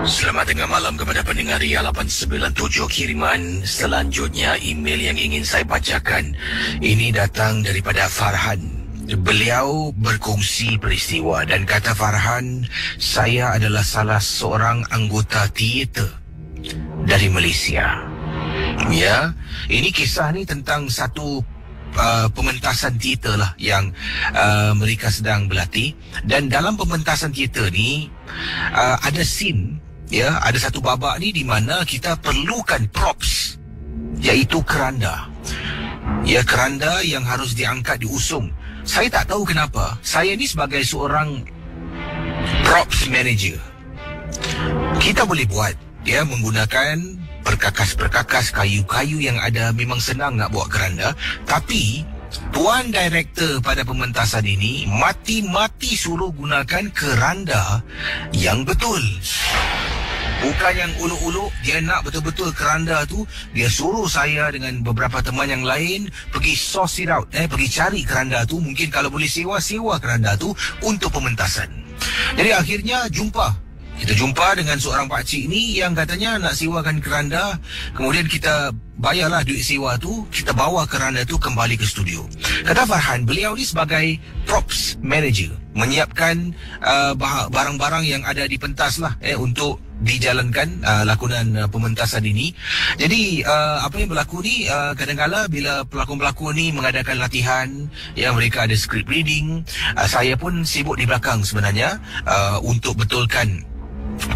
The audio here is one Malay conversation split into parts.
Selamat tengah malam kepada pendengar Ria 897 kiriman. Selanjutnya email yang ingin saya bacakan. Ini datang daripada Farhan. Beliau berkongsi peristiwa dan kata Farhan, saya adalah salah seorang anggota teater dari Malaysia. Ya, ini kisah ni tentang satu pementasan teater lah yang mereka sedang berlatih. Dan dalam pementasan teater ni ada scene, ya, ada satu babak ni di mana kita perlukan props, iaitu keranda. Ya, keranda yang harus diangkat, diusung. Saya tak tahu kenapa. Saya ni sebagai seorang props manager, kita boleh buat, ya, menggunakan perkakas-perkakas, kayu-kayu yang ada. Memang senang nak buat keranda. Tapi tuan director pada pementasan ini mati-mati suruh gunakan keranda yang betul. Bukan yang uluk-uluk. Dia nak betul-betul keranda tu. Dia suruh saya dengan beberapa teman yang lain pergi source it out, pergi cari keranda tu. Mungkin kalau boleh sewa keranda tu untuk pementasan. Jadi akhirnya kita jumpa dengan seorang pakcik ni yang katanya nak sewakan keranda. Kemudian kita bayarlah duit sewa tu, kita bawa keranda tu kembali ke studio. Kata Farhan, beliau ni sebagai props manager, menyiapkan barang-barang yang ada di pentas lah untuk dijalankan lakonan pementasan ini. Jadi apa yang berlaku ni, kadang-kadang bila pelakon-pelakon ni mengadakan latihan, ya, mereka ada script reading, saya pun sibuk di belakang sebenarnya untuk betulkan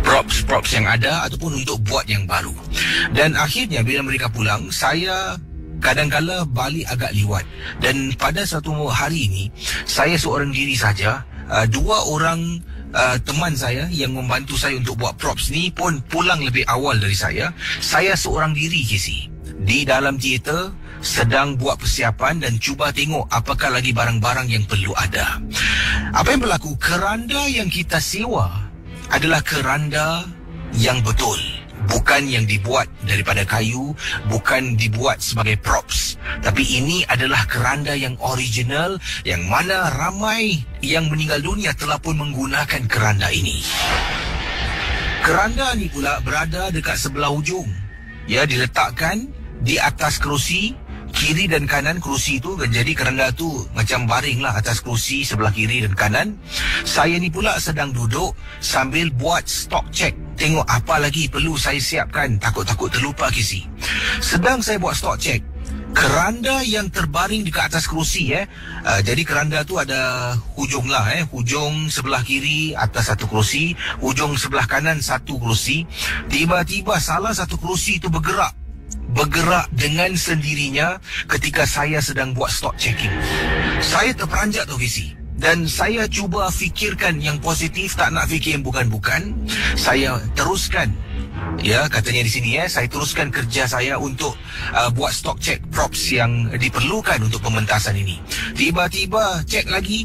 props yang ada ataupun untuk buat yang baru. Dan akhirnya bila mereka pulang, saya kadang-kala balik agak liwat. Dan pada satu hari ini, saya seorang diri saja. Dua orang teman saya yang membantu saya untuk buat props ni pun pulang lebih awal dari saya. Saya seorang diri, Casey, di dalam teater sedang buat persiapan dan cuba tengok apakah lagi barang-barang yang perlu ada. Apa yang berlaku? Keranda yang kita sewa adalah keranda yang betul, bukan yang dibuat daripada kayu, bukan dibuat sebagai props. Tapi ini adalah keranda yang original, yang mana ramai yang meninggal dunia telah pun menggunakan keranda ini. Keranda ni pula berada dekat sebelah hujung, ya, diletakkan di atas kerusi kiri dan kanan kerusi tu. Jadi keranda tu macam baring lah atas kerusi sebelah kiri dan kanan. Saya ni pula sedang duduk sambil buat stock check, tengok apa lagi perlu saya siapkan. Takut-takut terlupa, Casey. Sedang saya buat stock check, keranda yang terbaring dekat atas kerusi, jadi keranda tu ada hujung lah, hujung sebelah kiri atas satu kerusi, hujung sebelah kanan satu kerusi. Tiba-tiba salah satu kerusi tu bergerak dengan sendirinya ketika saya sedang buat stock checking. Saya terperanjat tu, Visi. Dan saya cuba fikirkan yang positif, tak nak fikir yang bukan-bukan. Saya teruskan, ya, katanya di sini, saya teruskan kerja saya untuk buat stock check props yang diperlukan untuk pementasan ini. Tiba-tiba cek lagi,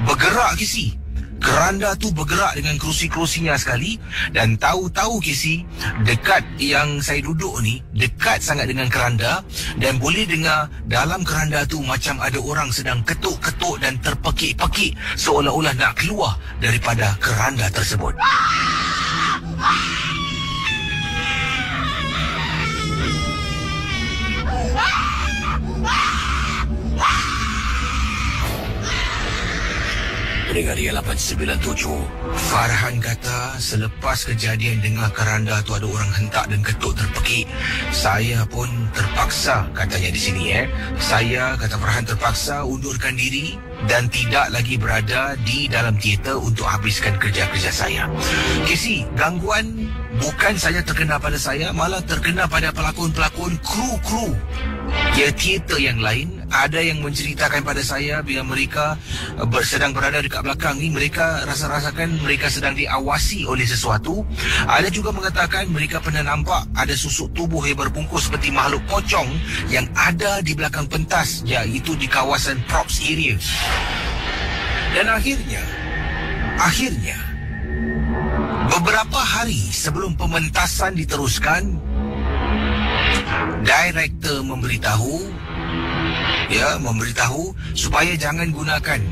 bergerak, Visi. Keranda tu bergerak dengan kerusi-kerusinya sekali. Dan tahu-tahu, Casey, dekat yang saya duduk ni, dekat sangat dengan keranda, dan boleh dengar dalam keranda tu macam ada orang sedang ketuk-ketuk dan terpekik-pekik seolah-olah nak keluar daripada keranda tersebut. Pendengar Ria 897, Farhan kata selepas kejadian dengar keranda tu ada orang hentak dan ketuk terpekik, saya pun terpaksa, katanya di sini, saya, kata Farhan, terpaksa undurkan diri dan tidak lagi berada di dalam teater untuk habiskan kerja-kerja saya. Casey, gangguan bukan saja terkena pada saya, malah terkena pada pelakon-pelakon, kru-kru, ya, teater yang lain. Ada yang menceritakan pada saya bila mereka sedang berada dekat belakang ni, mereka rasa-rasakan mereka sedang diawasi oleh sesuatu. Ada juga mengatakan mereka pernah nampak ada susuk tubuh yang berbungkus seperti makhluk pocong yang ada di belakang pentas, iaitu di kawasan props area. Dan akhirnya beberapa hari sebelum pementasan diteruskan, director memberitahu supaya jangan gunakan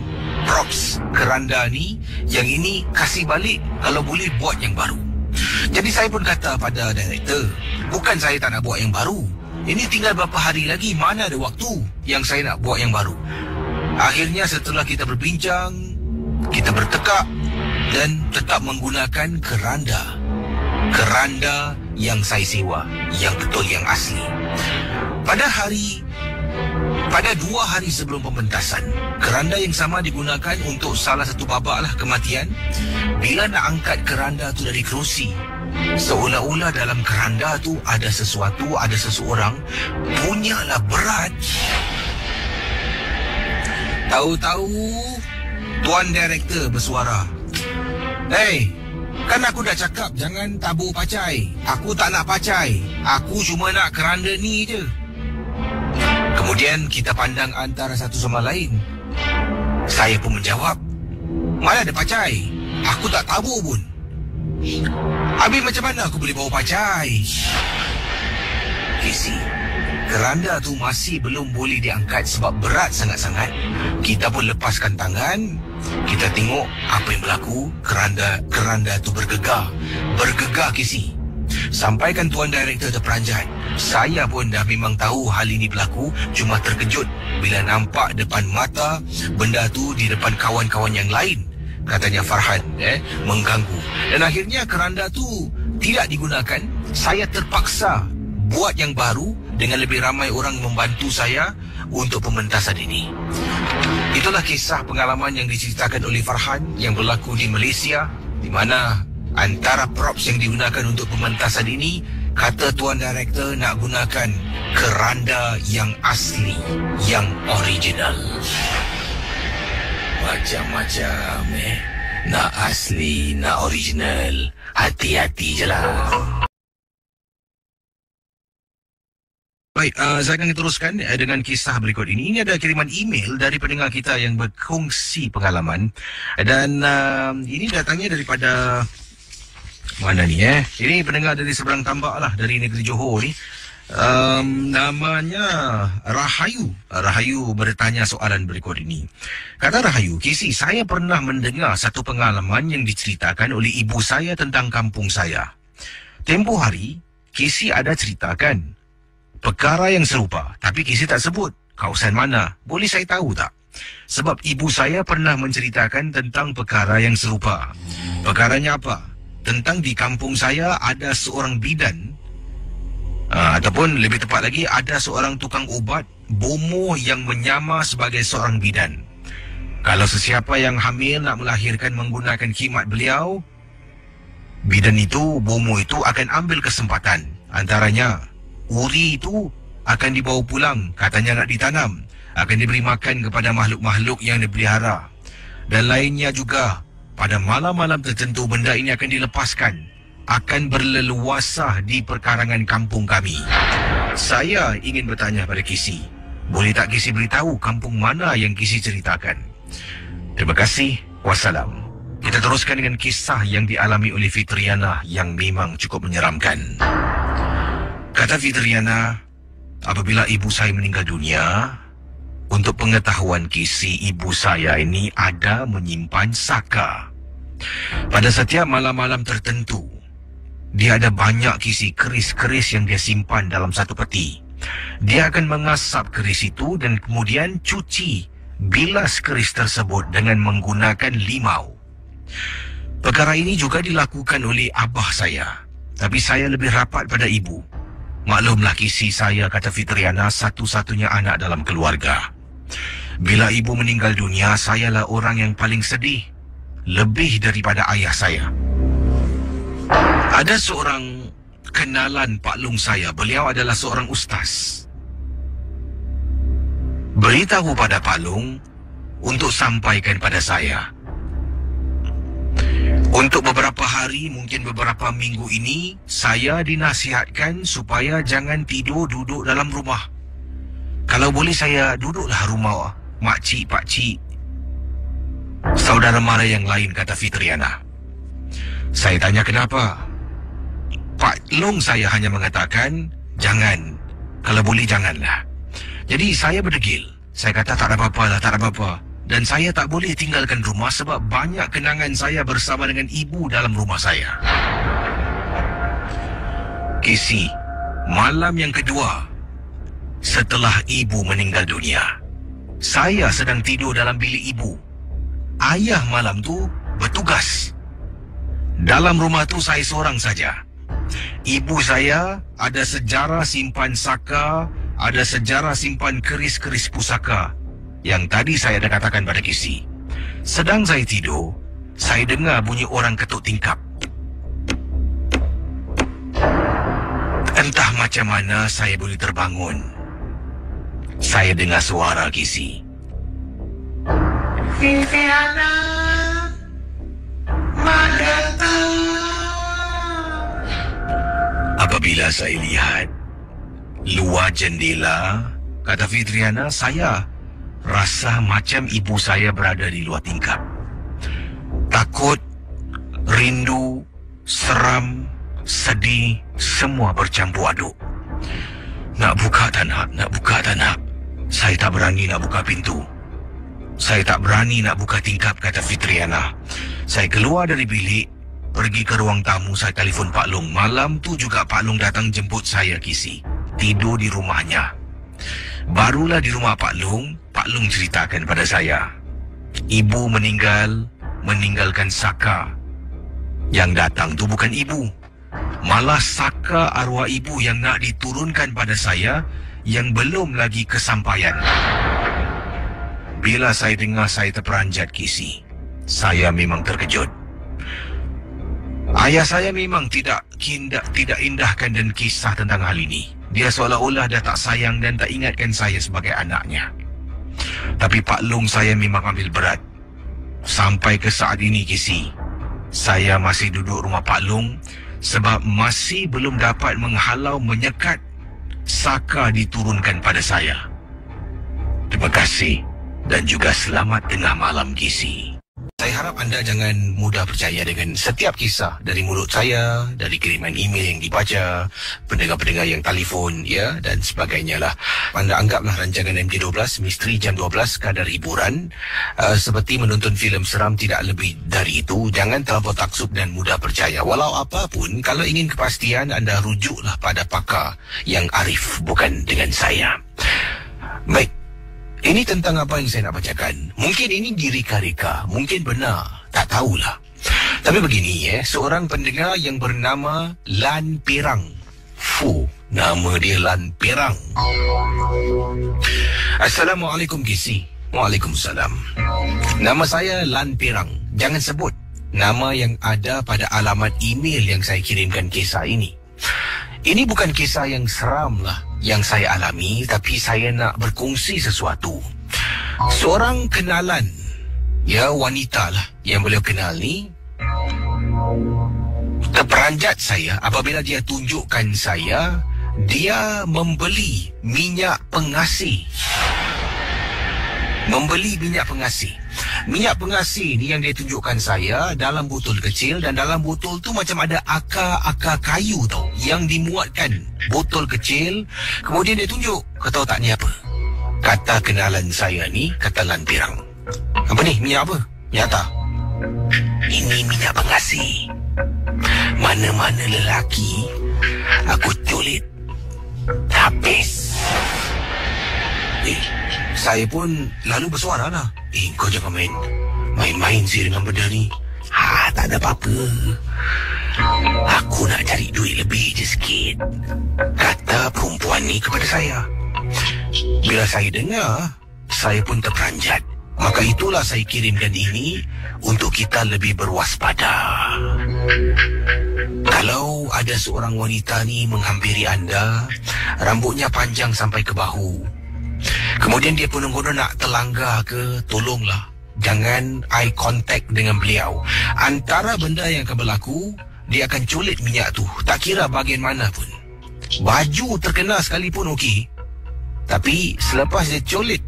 props keranda ni, yang ini kasih balik, kalau boleh buat yang baru. Jadi saya pun kata pada director, bukan saya tak nak buat yang baru, ini tinggal beberapa hari lagi, mana ada waktu yang saya nak buat yang baru. Akhirnya setelah kita berbincang, kita bertekak dan tetap menggunakan keranda yang saya sewa, yang betul, yang asli. Pada 2 hari sebelum pementasan, keranda yang sama digunakan untuk salah satu babak lah kematian. Bila nak angkat keranda tu dari kerusi, seolah-olah dalam keranda tu ada sesuatu, ada seseorang, punyalah berat. Tahu-tahu tuan director bersuara, "Hey, kan aku dah cakap jangan tabur pacai. Aku tak nak pacai. Aku cuma nak keranda ni je." Kemudian kita pandang antara satu sama lain. Saya pun menjawab, "Mana ada pacai? Aku tak tabur pun." "Habis macam mana aku boleh bawa pacai?" Kisi, keranda tu masih belum boleh diangkat sebab berat sangat-sangat. Kita pun lepaskan tangan. Kita tengok apa yang berlaku. Keranda tu bergegar Kisi. Sampaikan tuan director terperanjat. Saya pun dah memang tahu hal ini berlaku, cuma terkejut bila nampak depan mata benda tu di depan kawan-kawan yang lain, katanya Farhan, mengganggu. Dan akhirnya keranda tu tidak digunakan. Saya terpaksa buat yang baru dengan lebih ramai orang membantu saya untuk pementasan ini. Itulah kisah pengalaman yang diceritakan oleh Farhan yang berlaku di Malaysia, di mana antara props yang digunakan untuk pementasan ini, kata tuan director nak gunakan keranda yang asli, yang original. Macam-macam nak asli, nak original, hati-hati je lah. Baik, saya akan teruskan dengan kisah berikut ini. Ini ada kiriman email dari pendengar kita yang berkongsi pengalaman. Dan ini datangnya daripada mana ni Ini pendengar dari seberang tambak lah, dari negeri Johor ni. Namanya Rahayu. Rahayu bertanya soalan berikut ini. Kata Rahayu, "Kisi, saya pernah mendengar satu pengalaman yang diceritakan oleh ibu saya tentang kampung saya. Tempoh hari, Kisi ada ceritakan perkara yang serupa, tapi Kisi tak sebut kawasan mana. Boleh saya tahu tak? Sebab ibu saya pernah menceritakan tentang perkara yang serupa. Perkaranya apa? Tentang di kampung saya ada seorang bidan, ataupun lebih tepat lagi, ada seorang tukang ubat bomoh yang menyamar sebagai seorang bidan. Kalau sesiapa yang hamil nak melahirkan menggunakan khidmat beliau, bidan itu, bomoh itu akan ambil kesempatan. Antaranya, uri itu akan dibawa pulang, katanya nak ditanam, akan diberi makan kepada makhluk-makhluk yang dipelihara. Dan lainnya juga, pada malam-malam tertentu benda ini akan dilepaskan, akan berleluasa di perkarangan kampung kami. Saya ingin bertanya pada Kisi, boleh tak Kisi beritahu kampung mana yang Kisi ceritakan? Terima kasih. Wassalam." Kita teruskan dengan kisah yang dialami oleh Fitriana yang memang cukup menyeramkan. Kata Fitriana, apabila ibu saya meninggal dunia, untuk pengetahuan Kisi, ibu saya ini ada menyimpan saka. Pada setiap malam-malam tertentu, dia ada banyak Kisi keris-keris yang dia simpan dalam satu peti. Dia akan mengasap keris itu dan kemudian cuci, bilas keris tersebut dengan menggunakan limau. Perkara ini juga dilakukan oleh abah saya, tapi saya lebih rapat pada ibu. Maklumlah Kisi, saya, kata Fitriana, satu-satunya anak dalam keluarga. Bila ibu meninggal dunia, sayalah orang yang paling sedih, lebih daripada ayah saya. Ada seorang kenalan Pak Long saya, beliau adalah seorang ustaz. Beritahu pada Pak Long untuk sampaikan pada saya. Untuk beberapa hari, mungkin beberapa minggu ini, saya dinasihatkan supaya jangan tidur duduk dalam rumah. Kalau boleh saya duduklah rumah makcik, pakcik, saudara mara yang lain, kata Fitriana. Saya tanya kenapa. Pak Long saya hanya mengatakan, jangan. Kalau boleh janganlah. Jadi saya berdegil. Saya kata tak ada apa-apa lah, tak ada apa-apa. Dan saya tak boleh tinggalkan rumah sebab banyak kenangan saya bersama dengan ibu dalam rumah saya. Casey, malam yang kedua setelah ibu meninggal dunia, saya sedang tidur dalam bilik ibu. Ayah malam tu bertugas. Dalam rumah tu saya seorang saja. Ibu saya ada sejarah simpan saka, ada sejarah simpan keris-keris pusaka yang tadi saya dah katakan pada Casey. Sedang saya tidur, saya dengar bunyi orang ketuk tingkap. Entah macam mana saya boleh terbangun. Saya dengar suara Casey. Viviana, Mak datang. Apabila saya lihat luar jendela, kata Fitriana, saya rasa macam ibu saya berada di luar tingkap. Takut, rindu, seram, sedih, semua bercampur aduk. Nak buka tak nak, nak buka tak nak. Saya tak berani nak buka pintu. Saya tak berani nak buka tingkap, kata Fitriana. Saya keluar dari bilik, pergi ke ruang tamu, saya telefon Pak Long. Malam tu juga Pak Long datang jemput saya, Casey. Tidur di rumahnya. Barulah di rumah Pak Long ceritakan pada saya, ibu meninggal, meninggalkan saka. Yang datang tu bukan ibu, malah saka arwah ibu yang nak diturunkan pada saya yang belum lagi kesampaian. Bila saya dengar, saya terperanjat, Casey. Saya memang terkejut. Ayah saya memang tidak indahkan dan kisah tentang hal ini. Dia seolah-olah dah tak sayang dan tak ingatkan saya sebagai anaknya. Tapi Pak Long saya memang ambil berat. Sampai ke saat ini, Casey, saya masih duduk rumah Pak Long sebab masih belum dapat menghalau menyekat saka diturunkan pada saya. Terima kasih dan juga selamat tengah malam, Casey. Saya harap anda jangan mudah percaya dengan setiap kisah dari mulut saya, dari kiriman email yang dibaca, pendengar-pendengar yang telefon, ya, dan sebagainya lah. Anda anggaplah rancangan MJ12, Misteri Jam 12, kadar hiburan. Seperti menonton filem seram, tidak lebih dari itu. Jangan terlampau taksub dan mudah percaya. Walau apapun, kalau ingin kepastian, anda rujuklah pada pakar yang arif, bukan dengan saya. Baik. Ini tentang apa yang saya nak bacakan. Mungkin ini direka-reka, mungkin benar, tak tahulah. Tapi begini, seorang pendengar yang bernama Lan Perang. Nama dia Lan Perang. Assalamualaikum, Casey. Waalaikumsalam. Nama saya Lan Perang. Jangan sebut nama yang ada pada alamat email yang saya kirimkan kisah ini. Ini bukan kisah yang seram lah yang saya alami, tapi saya nak berkongsi sesuatu. Seorang kenalan, ya, wanita lah yang beliau kenal ni, terperanjat saya apabila dia tunjukkan saya dia membeli minyak pengasih. Membeli minyak pengasih. Minyak pengasih ni yang dia tunjukkan saya dalam botol kecil, dan dalam botol tu macam ada akar-akar kayu tau yang dimuatkan botol kecil. Kemudian dia tunjuk, kau tahu tak ni apa? Kata kenalan saya ni, kata Lan Perang. Apa ni? Minyak apa? Minyak tak? Ini minyak pengasih. Mana-mana lelaki aku culit habis. Saya pun lalu bersuara lah. Kau jangan main-main sih dengan benda ni. Tak ada apa-apa. Aku nak cari duit lebih je sikit, kata perempuan ni kepada saya. Bila saya dengar, saya pun terperanjat. Maka itulah saya kirimkan ini untuk kita lebih berwaspada. Kalau ada seorang wanita ni menghampiri anda, rambutnya panjang sampai ke bahu, kemudian dia penuh-penuh nak telanggar ke, tolonglah jangan eye contact dengan beliau. Antara benda yang akan berlaku, dia akan culit minyak tu, tak kira bahagian mana pun. Baju terkena sekalipun okey, tapi selepas dia culit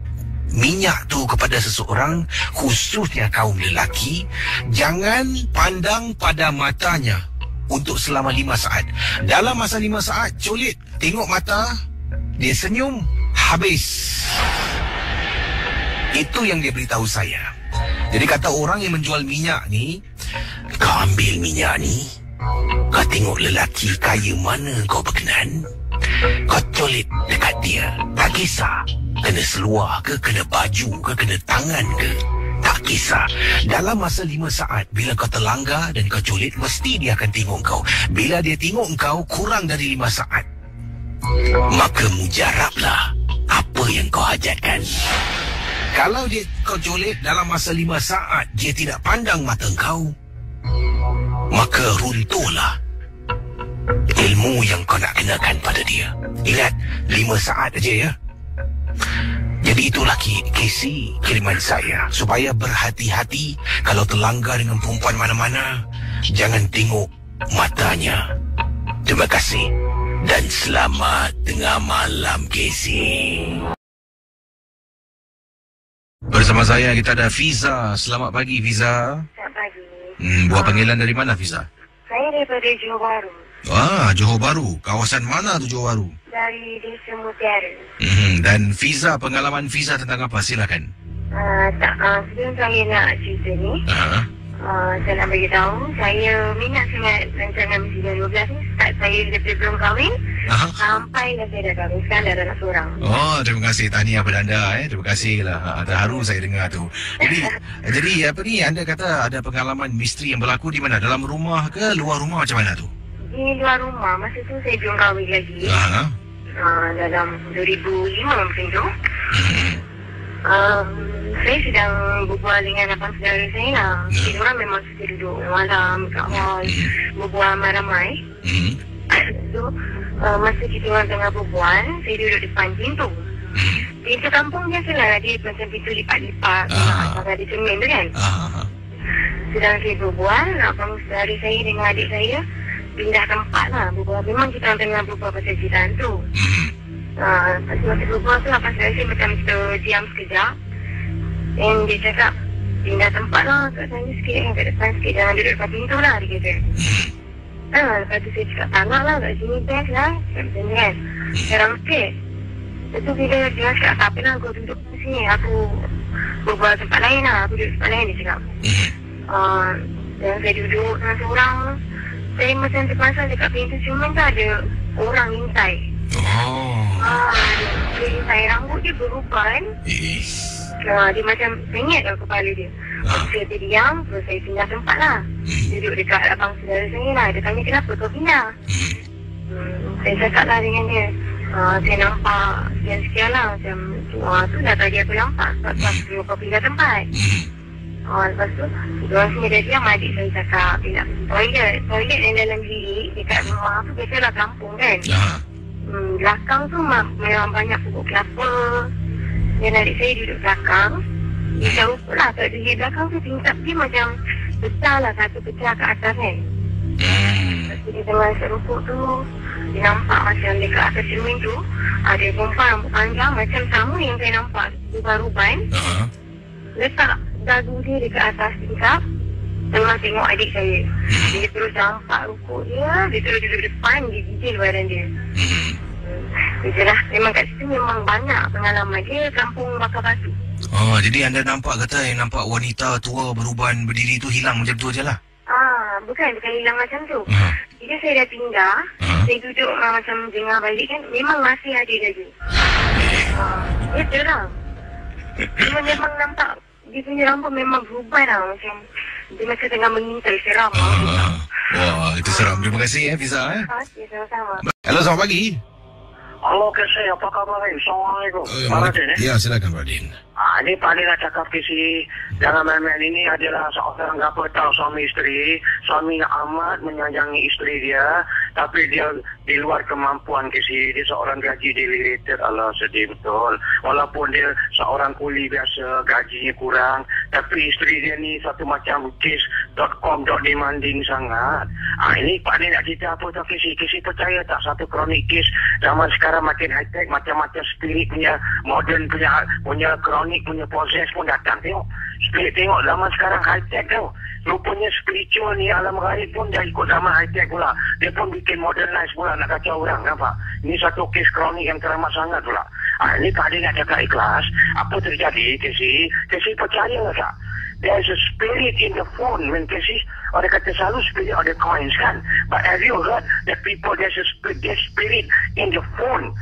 minyak tu kepada seseorang, khususnya kaum lelaki, jangan pandang pada matanya untuk selama 5 saat. Dalam masa 5 saat, culit, tengok mata, dia senyum, habis. Itu yang dia beritahu saya. Jadi kata orang yang menjual minyak ni, kau ambil minyak ni, kau tengok lelaki kaya mana kau berkenan, kau colit dekat dia. Tak kisah kena seluar ke, kena baju ke, kena tangan ke, tak kisah. Dalam masa 5 saat, bila kau terlanggar dan kau colit, mesti dia akan tengok kau. Bila dia tengok kau kurang dari 5 saat, maka mujarablah apa yang kau hajatkan. Kalau kau colit dalam masa 5 saat, dia tidak pandang mata kau, maka runtuhlah ilmu yang kau nak kenakan pada dia. Ingat, 5 saat aja ya. Jadi itulah kisi kiriman saya, supaya berhati-hati kalau terlanggar dengan perempuan mana-mana, jangan tengok matanya. Terima kasih dan selamat tengah malam, Kisi. Bersama saya kita ada Fiza. Selamat pagi, Fiza. Selamat pagi. Buat panggilan dari mana, Fiza? Saya daripada Johor Bahru. Johor Bahru. Kawasan mana tu Johor Bahru? Dari Desa Mutiara. Dan Fiza, pengalaman Fiza tentang apa? Silakan. Sebelum saya nak cerita ni, saya nak beritahu, saya minat sangat rancangan Misi 12 ni. Start saya daripada belum kahwin, sampai dah saya dah kahwin. Sekarang dah ada anak seorang. Terima kasih. Tahniah pada anda. Terima kasih lah. Terharu saya dengar tu. Jadi apa ni, anda kata ada pengalaman misteri yang berlaku di mana? Dalam rumah ke luar rumah, macam mana tu? Di luar rumah. Masa tu saya belum kahwin lagi. Dalam 2005 macam tu. Saya sedang berbual dengan abang saudara saya lah. Kita orang memang suka duduk malam kat hall, berbual ramai-ramai. So, masa kita orang tengah berbual, saya duduk depan pintu. Pintu kampung biasalah, dia macam pintu lipat-lipat, ada cermin tu kan. Sedang saya berbual, abang saudara saya dengan adik saya pindah tempat lah berbual. Memang kita orang tengah berbual pasal cerita tu. Lepas masa berbual tu, abang saudara saya macam kita diam sekejap. Dan dia cakap, pindah tempat lah kat sana sikit, kat depan sikit, jangan duduk depan pintu lah, dia kata. Lepas tu saya cakap, tak nak lah, kat sini best lah, macam tu kan. Sekarang sikit. Lepas tu bila dia cakap, tak apa lah, kau duduk di sini, aku berbual tempat lain lah, aku duduk tempat lain, dia cakap. Dan saya duduk dengan seorang, saya macam terpasang dekat pintu cermin tu ada orang intai. Dia intai, rambut dia berubah kan. Dia macam penyet kat kepala dia. Saya terdiam, terus saya pindah tempat lah. Duduk dekat abang saudara saya lah. Dia tanya, kenapa kau pindah? Saya cakap lah dengan dia, saya nampak sekian-sekian lah. Macam tu dah tadi aku nampak, sebab tu kau pindah tempat. Lepas tu, diorang sini dah diam, adik saya cakap, pindah toilet yang dalam bilik dekat rumah tu, biasalah kampung kan. Belakang tu memang banyak pokok kelapa. Dan adik saya duduk belakang. Dia dah lupa lah, kat bilik belakang tu tingkap dia macam besar lah, satu pecah ke atas kan. Lepas tu dia tengah serupuk tu, dia nampak macam dekat atas cermin tu ada perempuan rambut panjang macam sama yang saya nampak ruban-ruban. Letak dagu dia dekat atas tingkap, tengah tengok adik saya. Dia terus nampak rukuk dia, dia terus duduk depan, dia gigil badan dia. Itulah, memang kat situ memang banyak pengalaman dia, kampung bakar batu. Jadi anda nampak, kata yang nampak wanita tua beruban berdiri tu hilang macam tu je lah? Bukan hilang macam tu. Bila saya dah pindah, saya duduk macam dengar balik kan, memang masih ada lagi. Dia terang. Dia memang nampak, dia punya rambut memang beruban lah, macam dia macam tengah mengintai, seram. Wah, itu seram. Terima kasih Fiza. Ya, sama-sama. Halo, selamat pagi. Halo Kesi, apa khabar? Assalamualaikum. Ya, silakan Radin. Ini Pak nak cakap Kesi, jangan main-main. Ini adalah seorang gapa tahu suami isteri. Suami amat menyayangi isteri dia, tapi dia di luar kemampuan Kesi. Dia seorang gaji delegated. Allah, sedih betul. Walaupun dia seorang kuli biasa, gajinya kurang, tapi isteri dia ni satu macam case.com demanding sangat. Ini Pak nak cerita apa tahu Kesi? Kesi percaya tak, satu kronik case zaman sekarang makin high-tech, macam-macam spirit punya, modern punya kronik punya proses pun datang. Tengok spirit, tengok zaman sekarang high-tech tau. Rupanya spiritual ni, alam gaib pun dah ikut zaman high-tech pula. Dia pun bikin modernize pula, nak kacau orang, nampak? Ini satu kes kronik yang teramat sangat pula. Ini Pak Din nak cakap ikhlas. Apa terjadi, Casey? Casey percaya tak? There's a spirit in the phone when Casey, orang kata selalu spirit of the coins kan. But have you heard that people, there's spirit in the phone?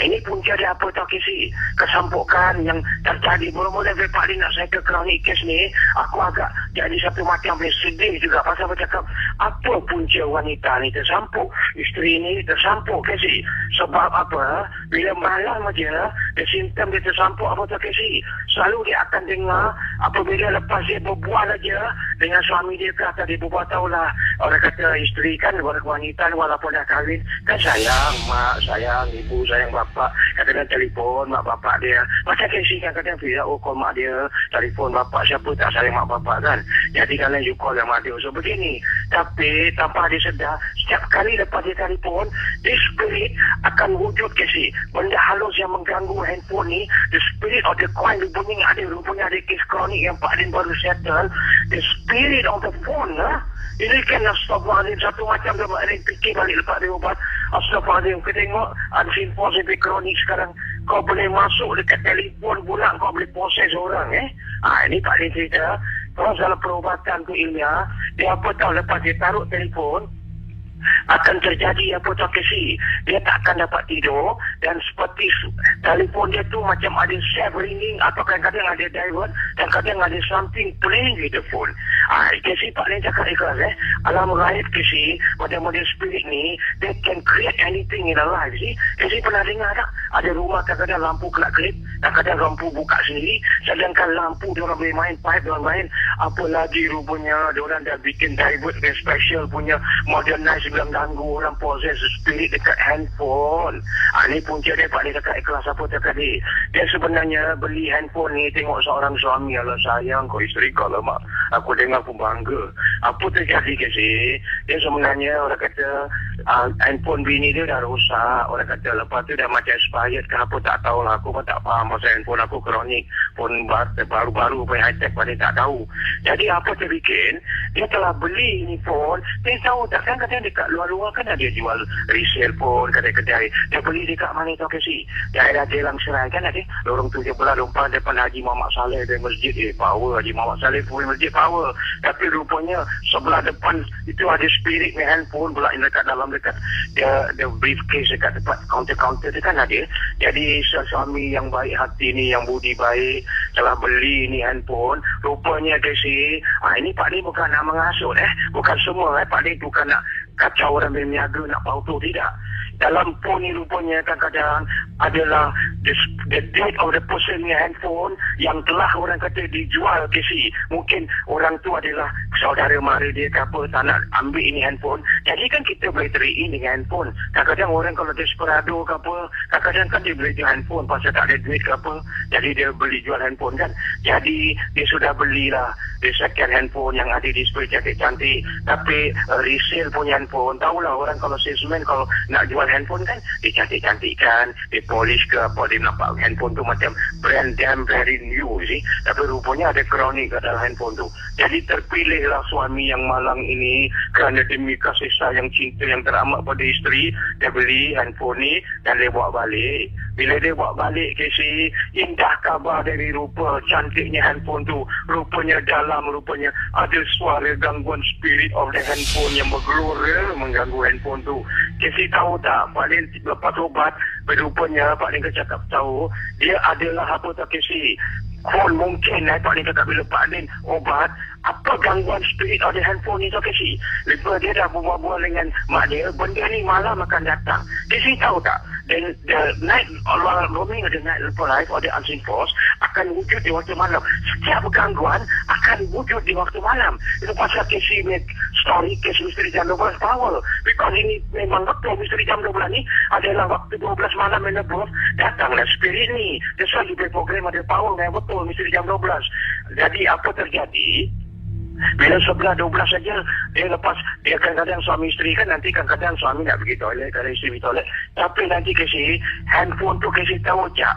Ini punca dia apa tau Casey? Kesampukan yang terjadi. Mula-mula Pak Din nak saya ke kronik kes ni, aku agak jadi satu macam sedih juga. Pasal aku cakap, apa punca wanita ni tersampuk? Isteri ni tersampuk Casey. Sebab apa? Bila malam aja, simptom dia tersampuk apa tau Casey? Selalu dia akan dengar apabila lepas dia berbual aja dengan suami dia ke atau dia berbual tahulah. Orang kata isteri kan wanita walaupun dah kahwin kan sayang mak, sayang ibu, sayang bapak. Kadang-kadang telefon mak bapak dia. Macam Casey kan kadang bila call mak dia, telefon bapak, siapa tak sayang mak bapak kan. Jadi kalau you call yang mak dia so begini. Tapi tanpa dia sedar, setiap kali lepas dia telefon, the spirit akan wujud Casey. Benda halus yang mengganggu handphone ni, the spirit of the coin rupanya ada kes kronik yang Pak Din baru settle. The spirit of the phone ini kan astagfirullahaladzim, satu macam dia Pak Din fikir balik lepas dia ubat. Astagfirullahaladzim, kita tengok uninformed sampai kronik sekarang. Kau boleh masuk dekat telefon pula, kau boleh proses orang ini Pak Din cerita. Kalau dalam perubatan tu ilmiah, dia apa tahu lepas dia taruh telefon akan terjadi apa tau Casey, dia tak akan dapat tidur dan seperti telefon dia tu macam ada self ringing atau kadang-kadang ada divert dan kadang ada something playing with the phone. Casey Pak Din cakap ikhlas alam gaib Casey, model-model spirit ni they can create anything in our life. Casey pernah dengar tak ada rumah kadang-kadang lampu kelap-kelip, kadang-kadang lampu buka sendiri, sedangkan lampu dia orang boleh main pipe, dia orang main apa lagi rupanya dia orang dah bikin divert dan special punya modernize bilang ganggu orang possess spirit dekat handphone. Ni punca dia Pak Din cakap ikhlas apa tadi. Dia sebenarnya beli handphone ni tengok seorang suami, Allah sayang kau isteri kau lah mak. Aku dengar pun bangga. Apa terjadi Casey? Dia sebenarnya orang kata handphone bini dia dah rosak. Orang kata lepas tu dah macam expired ke apa tak tahulah. Aku pun tak faham pasal handphone aku kronik. Phone baru-baru pun high-tech Pak Din tak tahu. Jadi apa dia bikin? Dia telah beli ni phone. Dia tahu tak kan kadang dekat luar-luar kan ada jual resale phone, kedai-kedai. Dia beli dekat mana tau Casey? Daerah Jelang Serai kan ada lorong 17 lompat depan Haji Muhammad Saleh dari masjid power. Haji Muhammad Saleh pun masjid power. Tapi rupanya sebelah depan itu ada spirit ni handphone pula yang dekat dalam dekat dia briefcase dekat tempat counter-counter tu kan ada. Jadi suami yang baik hati ni, yang budi baik telah beli ni handphone. Rupanya Casey, ini Pak Din bukan nak mengasut bukan semua Pak Din bukan nak kacau orang berniaga nak pauto, tidak. Dalam phone ni rupanya kadang-kadang adalah the date of the person ni handphone yang telah orang kata dijual Casey. Mungkin orang tu adalah saudara mara dia ke apa, tak nak ambil ini handphone. Jadi kan kita boleh trade in dengan handphone. Kadang-kadang orang kalau desperado ke apa, kadang-kadang kan dia beli handphone pasal tak ada duit ke apa. Jadi dia beli jual handphone kan. Jadi dia sudah belilah the second handphone yang ada display cantik-cantik. Tapi resale punya handphone, tahulah orang kalau salesman kalau nak jual handphone kan dia cantik-cantikkan, dia polish ke apa, dia nampak handphone tu macam brand damn very new sih. Tapi rupanya ada kronik dalam handphone tu. Jadi terpilihlah suami yang malang ini kerana demi kasih sayang cinta yang teramat pada isteri, dia beli handphone ni dan dia bawa balik. Bila dia bawa balik Casey, indah kabar dari rupa cantiknya handphone tu. Rupanya dalam rupanya ada suara gangguan spirit of the handphone yang bergelora mengganggu handphone tu. Casey tahu tak, Pak Din lepas ubat berupanya Pak Din cakap tahu dia adalah apa tak Casey. Mungkin Pak Din cakap bila Pak Din ubat apa gangguan spirit ada handphone ni tau Casey. Lepas dia dah buat-buat dengan mak dia, benda ni malam akan datang. Casey tahu tak, dan the night roaming the night life or the unseen force akan wujud di waktu malam. Setiap gangguan akan wujud di waktu malam. Itu pasal Casey make story kes misteri jam 12 power. Because ini memang waktu misteri jam 12 ni adalah waktu 12 malam and above. Datanglah spirit ni. That's why you program ada power yang betul misteri jam 12. Jadi apa terjadi? Bila sebelah 12 saja dia lepas, dia kadang-kadang suami isteri kan nanti kadang-kadang suami nak pergi toilet, kadang isteri pergi toilet, tapi nanti Casey handphone tu Casey tahu tak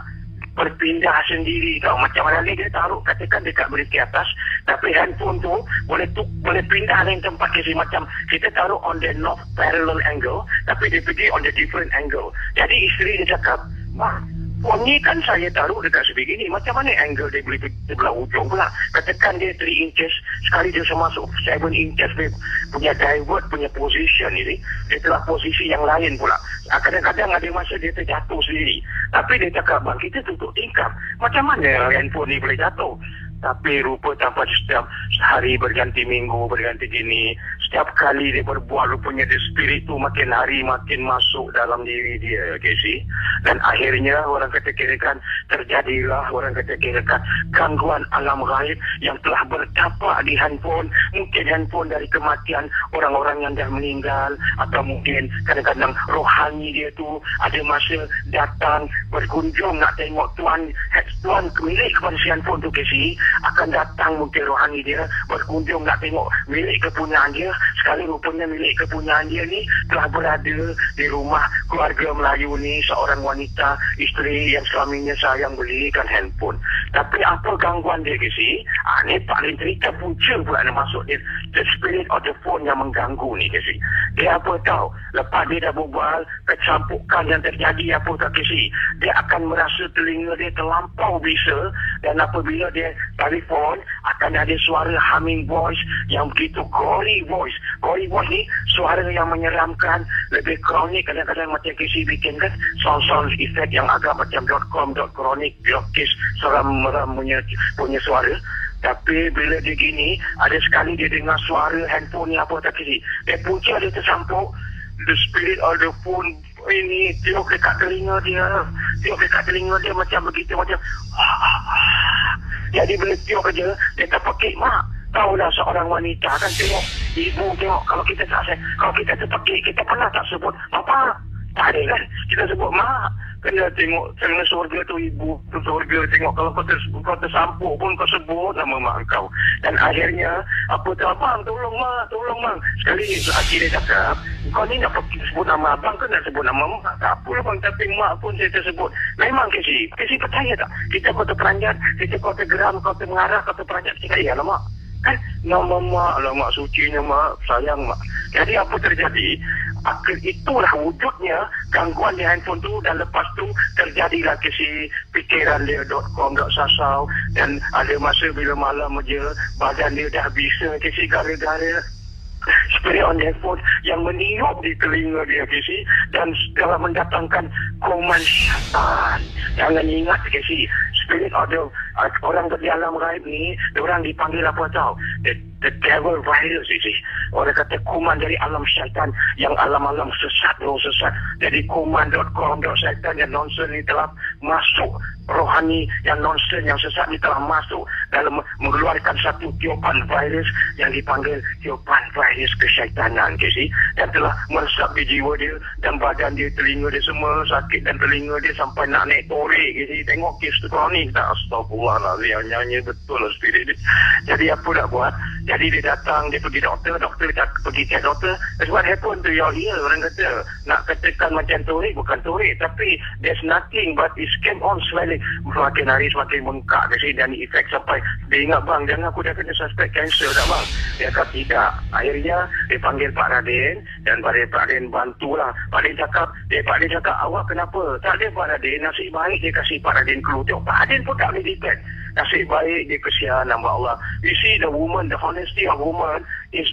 berpindah sendiri tau. Macam mana ni dia taruh katakan dekat beriti atas, tapi handphone tu boleh pindah lain tempat Casey. Macam kita taruh on the north parallel angle tapi dia pergi on the different angle. Jadi isteri dia cakap, "Mak, handphone ni kan saya taruh dekat sebegini. Macam mana angle dia boleh sebelah ujung pula? Katakan dia 3 inches, sekali dia masuk 7 inches punya divert, punya position ni, dia telah posisi yang lain pula. Kadang-kadang ada masa dia terjatuh sendiri. Tapi dia cakap, bang, kita tutup tingkap. Macam mana handphone ni boleh jatuh? Tapi rupa tanpa setiap hari berganti minggu, berganti gini, setiap kali dia berbuat, rupanya dia spirit tu makin hari makin masuk dalam diri dia, Casey. Dan akhirnya orang kata kirakan terjadilah, orang kata kirakan gangguan alam gaib yang telah bertapak di handphone. Mungkin handphone dari kematian orang-orang yang dah meninggal, atau mungkin kadang-kadang rohani dia tu ada masa datang berkunjung nak tengok tuan milik kepada si handphone tu, Casey. Akan datang mungkin rohani dia berkunjung nak tengok milik kepunyaan dia. Sekali rupanya milik kepunyaan dia ni telah berada di rumah keluarga Melayu ni, seorang wanita, isteri yang suaminya sayang belikan handphone. Tapi apa gangguan dia, Casey? Ni paling cerita punca pula nak masuk dia, the spirit of the phone yang mengganggu ni, Casey. Dia apa tahu, lepas dia dah berbual, kecampukan yang terjadi apa tak, Casey? Dia akan merasa telinga dia terlampau bisa, dan apabila dia telefon akan ada suara humming voice yang begitu gory voice. Gory voice ni suara yang menyeramkan, lebih kronik. Kadang-kadang macam Casey bikin kan sound effect yang agak macam .com, .kronik, .kis, seram-meram punya suara. Tapi bila dia gini, ada sekali dia dengar suara handphone ni apa tak, Casey? Dia punca dia tersampuk, the spirit of the phone ini tiup dekat telinga dia macam begitu, macam jadi bila tiup aja dia terpekik. Mak, tahulah seorang wanita kan tengok ibu, tengok kalau kita terpekik, kita pernah tak sebut apa? Tak ada kan? Kita sebut mak. Kena tengok, kena surga tu ibu, tu surga. Tengok kalau kau tersampuk pun kau sebut nama mak kau. Dan akhirnya, apa tu, abang, tolong mak. Sekali lagi dia cakap, kau ni nak sebut nama abang ke nak sebut nama mak? Tak apa bang, tapi mak pun saya tersebut. Memang Casey percaya tak? Kita kau terperanjat, kita kau tergeram, kau termengarah, kau terperanjat sekali. Alamak. Kan nama mak, alamak sucinya mak, sayang mak. Jadi apa terjadi? Itulah wujudnya gangguan di handphone tu, dan lepas tu terjadilah Casey pikiran dia .com, .sasau, dan ada masa bila malam aja badan dia dah bisa, Casey, gara-gara spirit on handphone yang meniup di telinga dia, Casey, dan dalam mendatangkan kuman syaitan. Jangan ingat, Casey, spirit of the orang di alam gaib ni, orang dipanggil apa tahu? The devil virus, Casey. Orang kata kuman dari alam syaitan, yang alam-alam sesat. Jadi kuman .com, .syaitan yang nonsen ni telah masuk, rohani yang nonsen, yang sesat ni telah masuk dalam mengeluarkan satu tiupan virus yang dipanggil tiupan virus kesyaitanan, Casey, dan telah meresap di jiwa dia dan badan dia, telinga dia semua sakit, dan telinga dia sampai nak naik torik, Casey. Tengok kes tu kronik tak? Astagfirullahaladzim, nyanyi betul lah spirit dia. Jadi apa nak buat? Jadi dia datang, dia pergi doktor dia pergi cek doktor. That's what happened to your ear. Orang kata nak katakan macam torik, bukan torik, tapi there's nothing but it came on swelling. Semakin hari semakin bengkak, Casey, dan efek sampai dia ingat, bang, jangan aku dah kena suspect cancer tak bang? Dia kata tidak. Akhirnya dia panggil Pak Radin, dan Pak Radin bantulah. Pak Radin cakap, awak kenapa? Tak ada Pak Radin, nasib baik dia kasih Pak Radin clue. Tengok, Pak Radin pun tak boleh detect. Nasib baik dia, kesian nama Allah. You see, the woman, the honesty of woman is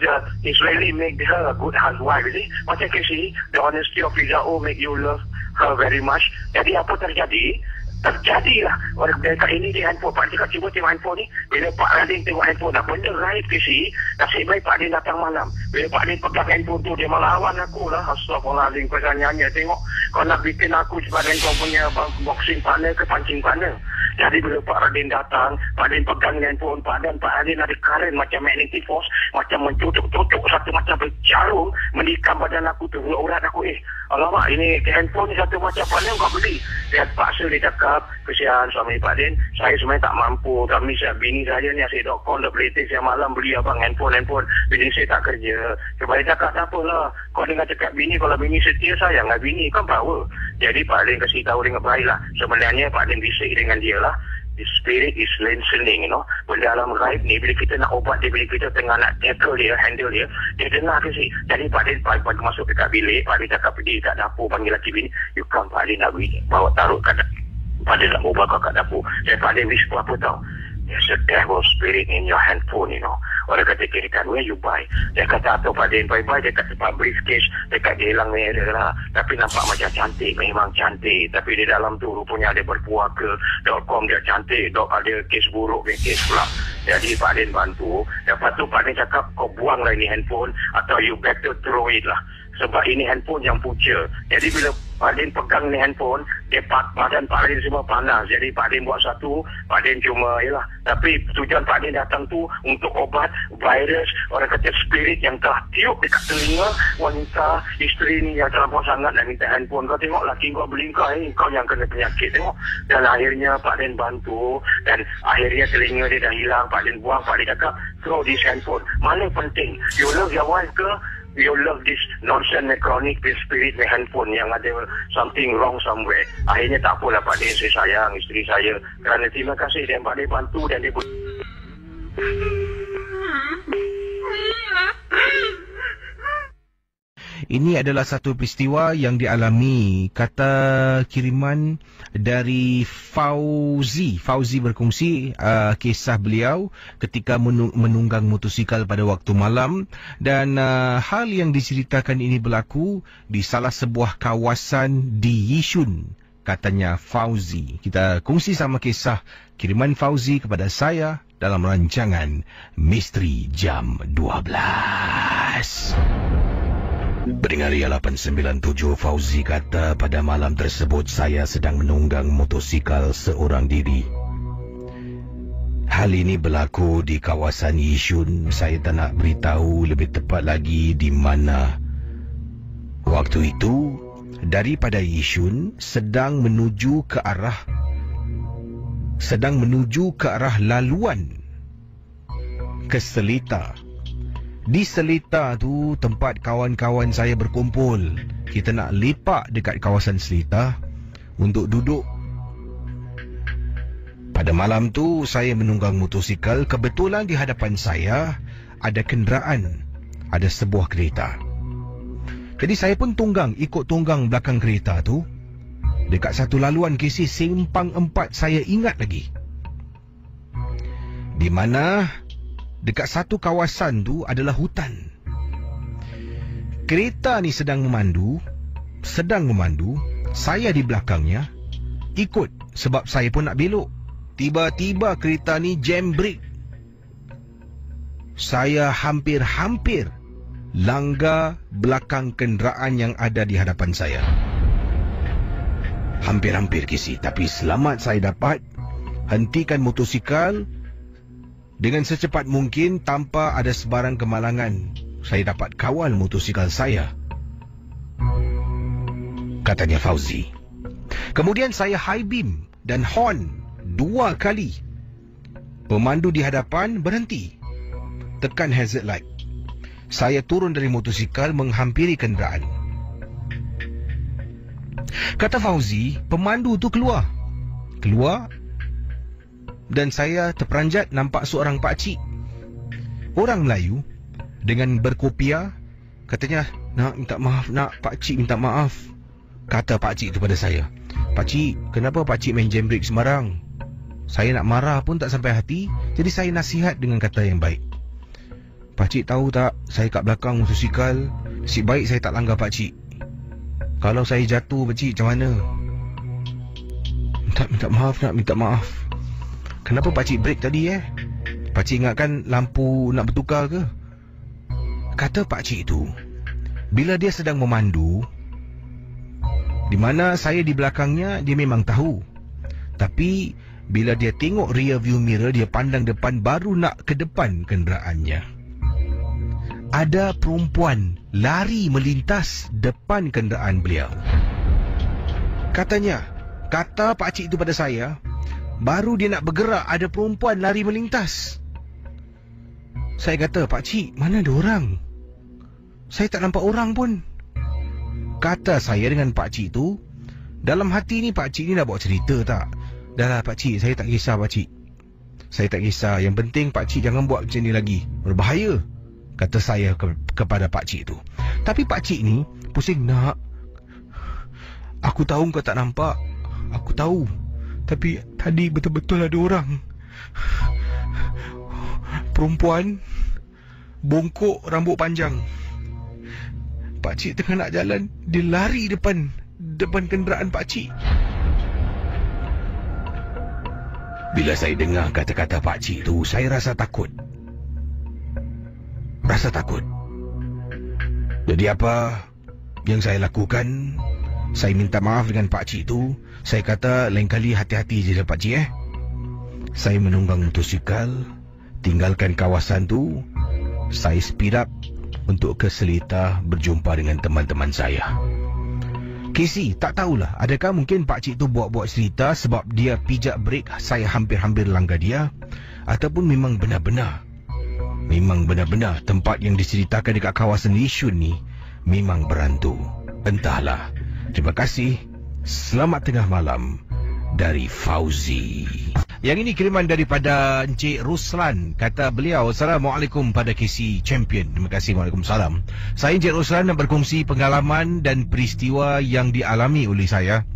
really make her a good housewife. Macam Casey, the honesty of Rizal make you love her very much. Jadi apa terjadi? Terjadilah orang mereka ini di handphone. Pak Radin cuba tengok handphone ni. Bila Pak Radin tengok handphone, nak benda raib, Casey, nasib baik Pak Radin datang malam. Bila Pak Radin pegang handphone tu, dia melawan aku lah. Astagfirullahaladzim, kau jangan nyanyi. Tengok, kau nak bikin aku sebagai kau punya boxing partner ke pancing partner. Jadi bila Pak Radin datang, Pak Radin pegang handphone, Pak Radin ada current macam magnetic force, macam mencucuk-cucuk satu macam berjarum, menikam badan aku tu, urat aku. Alamak, ini handphone ni satu macam mana kau beli? Dia paksa dia cakap, kesian suami Pak Radin, saya sebenarnya tak mampu. Kami bini saya ni asyik.com dah beli siang malam beli abang handphone. Bini saya tak kerja. Sebab dia cakap, tak apalah. Kau dengar cakap bini, kalau bini setia sayang dengan bini, kan power. Jadi Pak Radin kasih tahu dengan baik lah. Sebenarnya Pak Radin bisik dengan dia lah. The spirit is listening, Benda alam gaib ni, bila kita nak ubat dia, bila kita tengah nak tackle dia, handle dia, dia dengar ke sih. Jadi Pak Radin pagi masuk dekat bilik, Pak Radin cakap pergi kat dapur, panggil laki bini, you come Pak Radin nak bawa taruh kat Pak Din nak ubah kat dapur. Dan Pak Din whisper apa tau? There's a devil spirit in your handphone, you know. Orang kata, kirikan, where you buy? Dia kata, atau Pak Din bye-bye dekat tempat briefcase, dekat dia hilang ni ada lah. Tapi nampak macam cantik, memang cantik. Tapi di dalam tu rupanya ada berpuaka.com, dia cantik, ada kes buruk, kes pula. Jadi Pak Din bantu. Lepas tu Pak Din cakap, kau buanglah ini handphone, atau you better throw it lah. Sebab ini handphone yang punca. Jadi bila Pak Din pegang ni handphone, badan Pak Din semua panas. Jadi Pak Din buat satu, Pak Din cuma, yelah. Tapi tujuan Pak Din datang tu untuk obat virus, orang kata spirit yang telah tiup dekat telinga wanita, isteri ni yang terlampau sangat nak minta handphone. Kau tengok laki kau berlingkar, kau yang kena penyakit, tengok. Dan akhirnya Pak Din bantu, dan akhirnya telinga dia dah hilang. Pak Din buang, Pak Din cakap, throw this handphone. Mana penting? You love your wife ke? You love this nonsense necronic spirit ni handphone yang ada something wrong somewhere. Akhirnya tak apalah Pak Din, saya sayang isteri saya. Kerana terima kasih dan Pak Din bantu dan dia Ini adalah satu peristiwa yang dialami, kata kiriman dari Fauzi. Fauzi berkongsi kisah beliau ketika menunggang motosikal pada waktu malam, dan hal yang diceritakan ini berlaku di salah sebuah kawasan di Yishun, katanya Fauzi. Kita kongsi sama kisah kiriman Fauzi kepada saya dalam rancangan Misteri Jam 12. Pendengar Ria 897, Fauzi kata, pada malam tersebut saya sedang menunggang motosikal seorang diri. Hal ini berlaku di kawasan Yishun. Saya tak nak beritahu lebih tepat lagi di mana. Waktu itu, daripada Yishun sedang menuju ke arah laluan ke Seletar. Di Seletar tu tempat kawan-kawan saya berkumpul. Kita nak lepak dekat kawasan Seletar untuk duduk. Pada malam tu saya menunggang motosikal. Kebetulan di hadapan saya ada kenderaan, ada sebuah kereta. Jadi saya pun ikut tunggang belakang kereta tu. Dekat satu laluan KC Simpang 4, saya ingat lagi, di mana dekat satu kawasan tu adalah hutan. Kereta ni sedang memandu. Saya di belakangnya ikut sebab saya pun nak belok. Tiba-tiba kereta ni jam brake. Saya hampir langgar belakang kenderaan yang ada di hadapan saya. Hampir kisi, tapi selamat saya dapat hentikan motosikal dengan secepat mungkin tanpa ada sebarang kemalangan. Saya dapat kawal motosikal saya, katanya Fauzi. Kemudian saya high beam dan horn 2 kali. Pemandu di hadapan berhenti, tekan hazard light. Saya turun dari motosikal menghampiri kenderaan. Kata Fauzi, pemandu tu keluar dan saya terperanjat nampak seorang pakcik, orang Melayu dengan berkopiah. Katanya, nak minta maaf nak, pakcik minta maaf. Kata pakcik itu pada saya, pakcik, kenapa pakcik main jam brake sembarang? Saya nak marah pun tak sampai hati. Jadi saya nasihat dengan kata yang baik. Pakcik tahu tak, saya kat belakang motosikal. Si baik saya tak langgar pakcik. Kalau saya jatuh pakcik macam mana? Minta maaf. Kenapa pakcik break tadi Pakcik ingatkan lampu nak bertukar ke? Kata pakcik itu, bila dia sedang memandu, di mana saya di belakangnya, dia memang tahu. Tapi bila dia tengok rear view mirror, dia pandang depan, baru nak ke depan kenderaannya, ada perempuan lari melintas depan kenderaan beliau. Kata pakcik itu pada saya, baru dia nak bergerak, ada perempuan lari melintas. Saya kata, pakcik, mana ada orang? Saya tak nampak orang pun. Kata saya dengan pakcik itu, dalam hati ni pakcik ni nak buat cerita tak? Dah lah pakcik, saya tak kisah pakcik. Saya tak kisah, yang penting pakcik jangan buat macam ni lagi, berbahaya, kata saya kepada pakcik itu. Tapi pakcik ni pusing, nak, aku tahu kau tak nampak. Aku tahu. Tapi tadi betul-betul ada orang. Perempuan, bongkok, rambut panjang. Pakcik tengah nak jalan, dia lari depan kenderaan pakcik. Bila saya dengar kata-kata pakcik tu, saya rasa takut. Jadi apa yang saya lakukan? Saya minta maaf dengan pakcik tu. Saya kata lain kali hati-hati je lah pakcik. Saya menunggang motosikal, tinggalkan kawasan tu. Saya speed up untuk ke Seletar berjumpa dengan teman-teman saya. Casey, tak tahulah, adakah mungkin pakcik tu buat-buat cerita sebab dia pijak brek saya hampir-hampir langgar dia, ataupun memang benar-benar tempat yang diceritakan dekat kawasan Yishun ni memang berantu. Entahlah. Terima kasih. Selamat tengah malam dari Fauzi. Yang ini kiriman daripada Encik Ruslan. Kata beliau, Assalamualaikum pada KC Champion. Terima kasih. Waalaikumsalam. Saya Encik Ruslan nak berkongsi pengalaman dan peristiwa yang dialami oleh saya.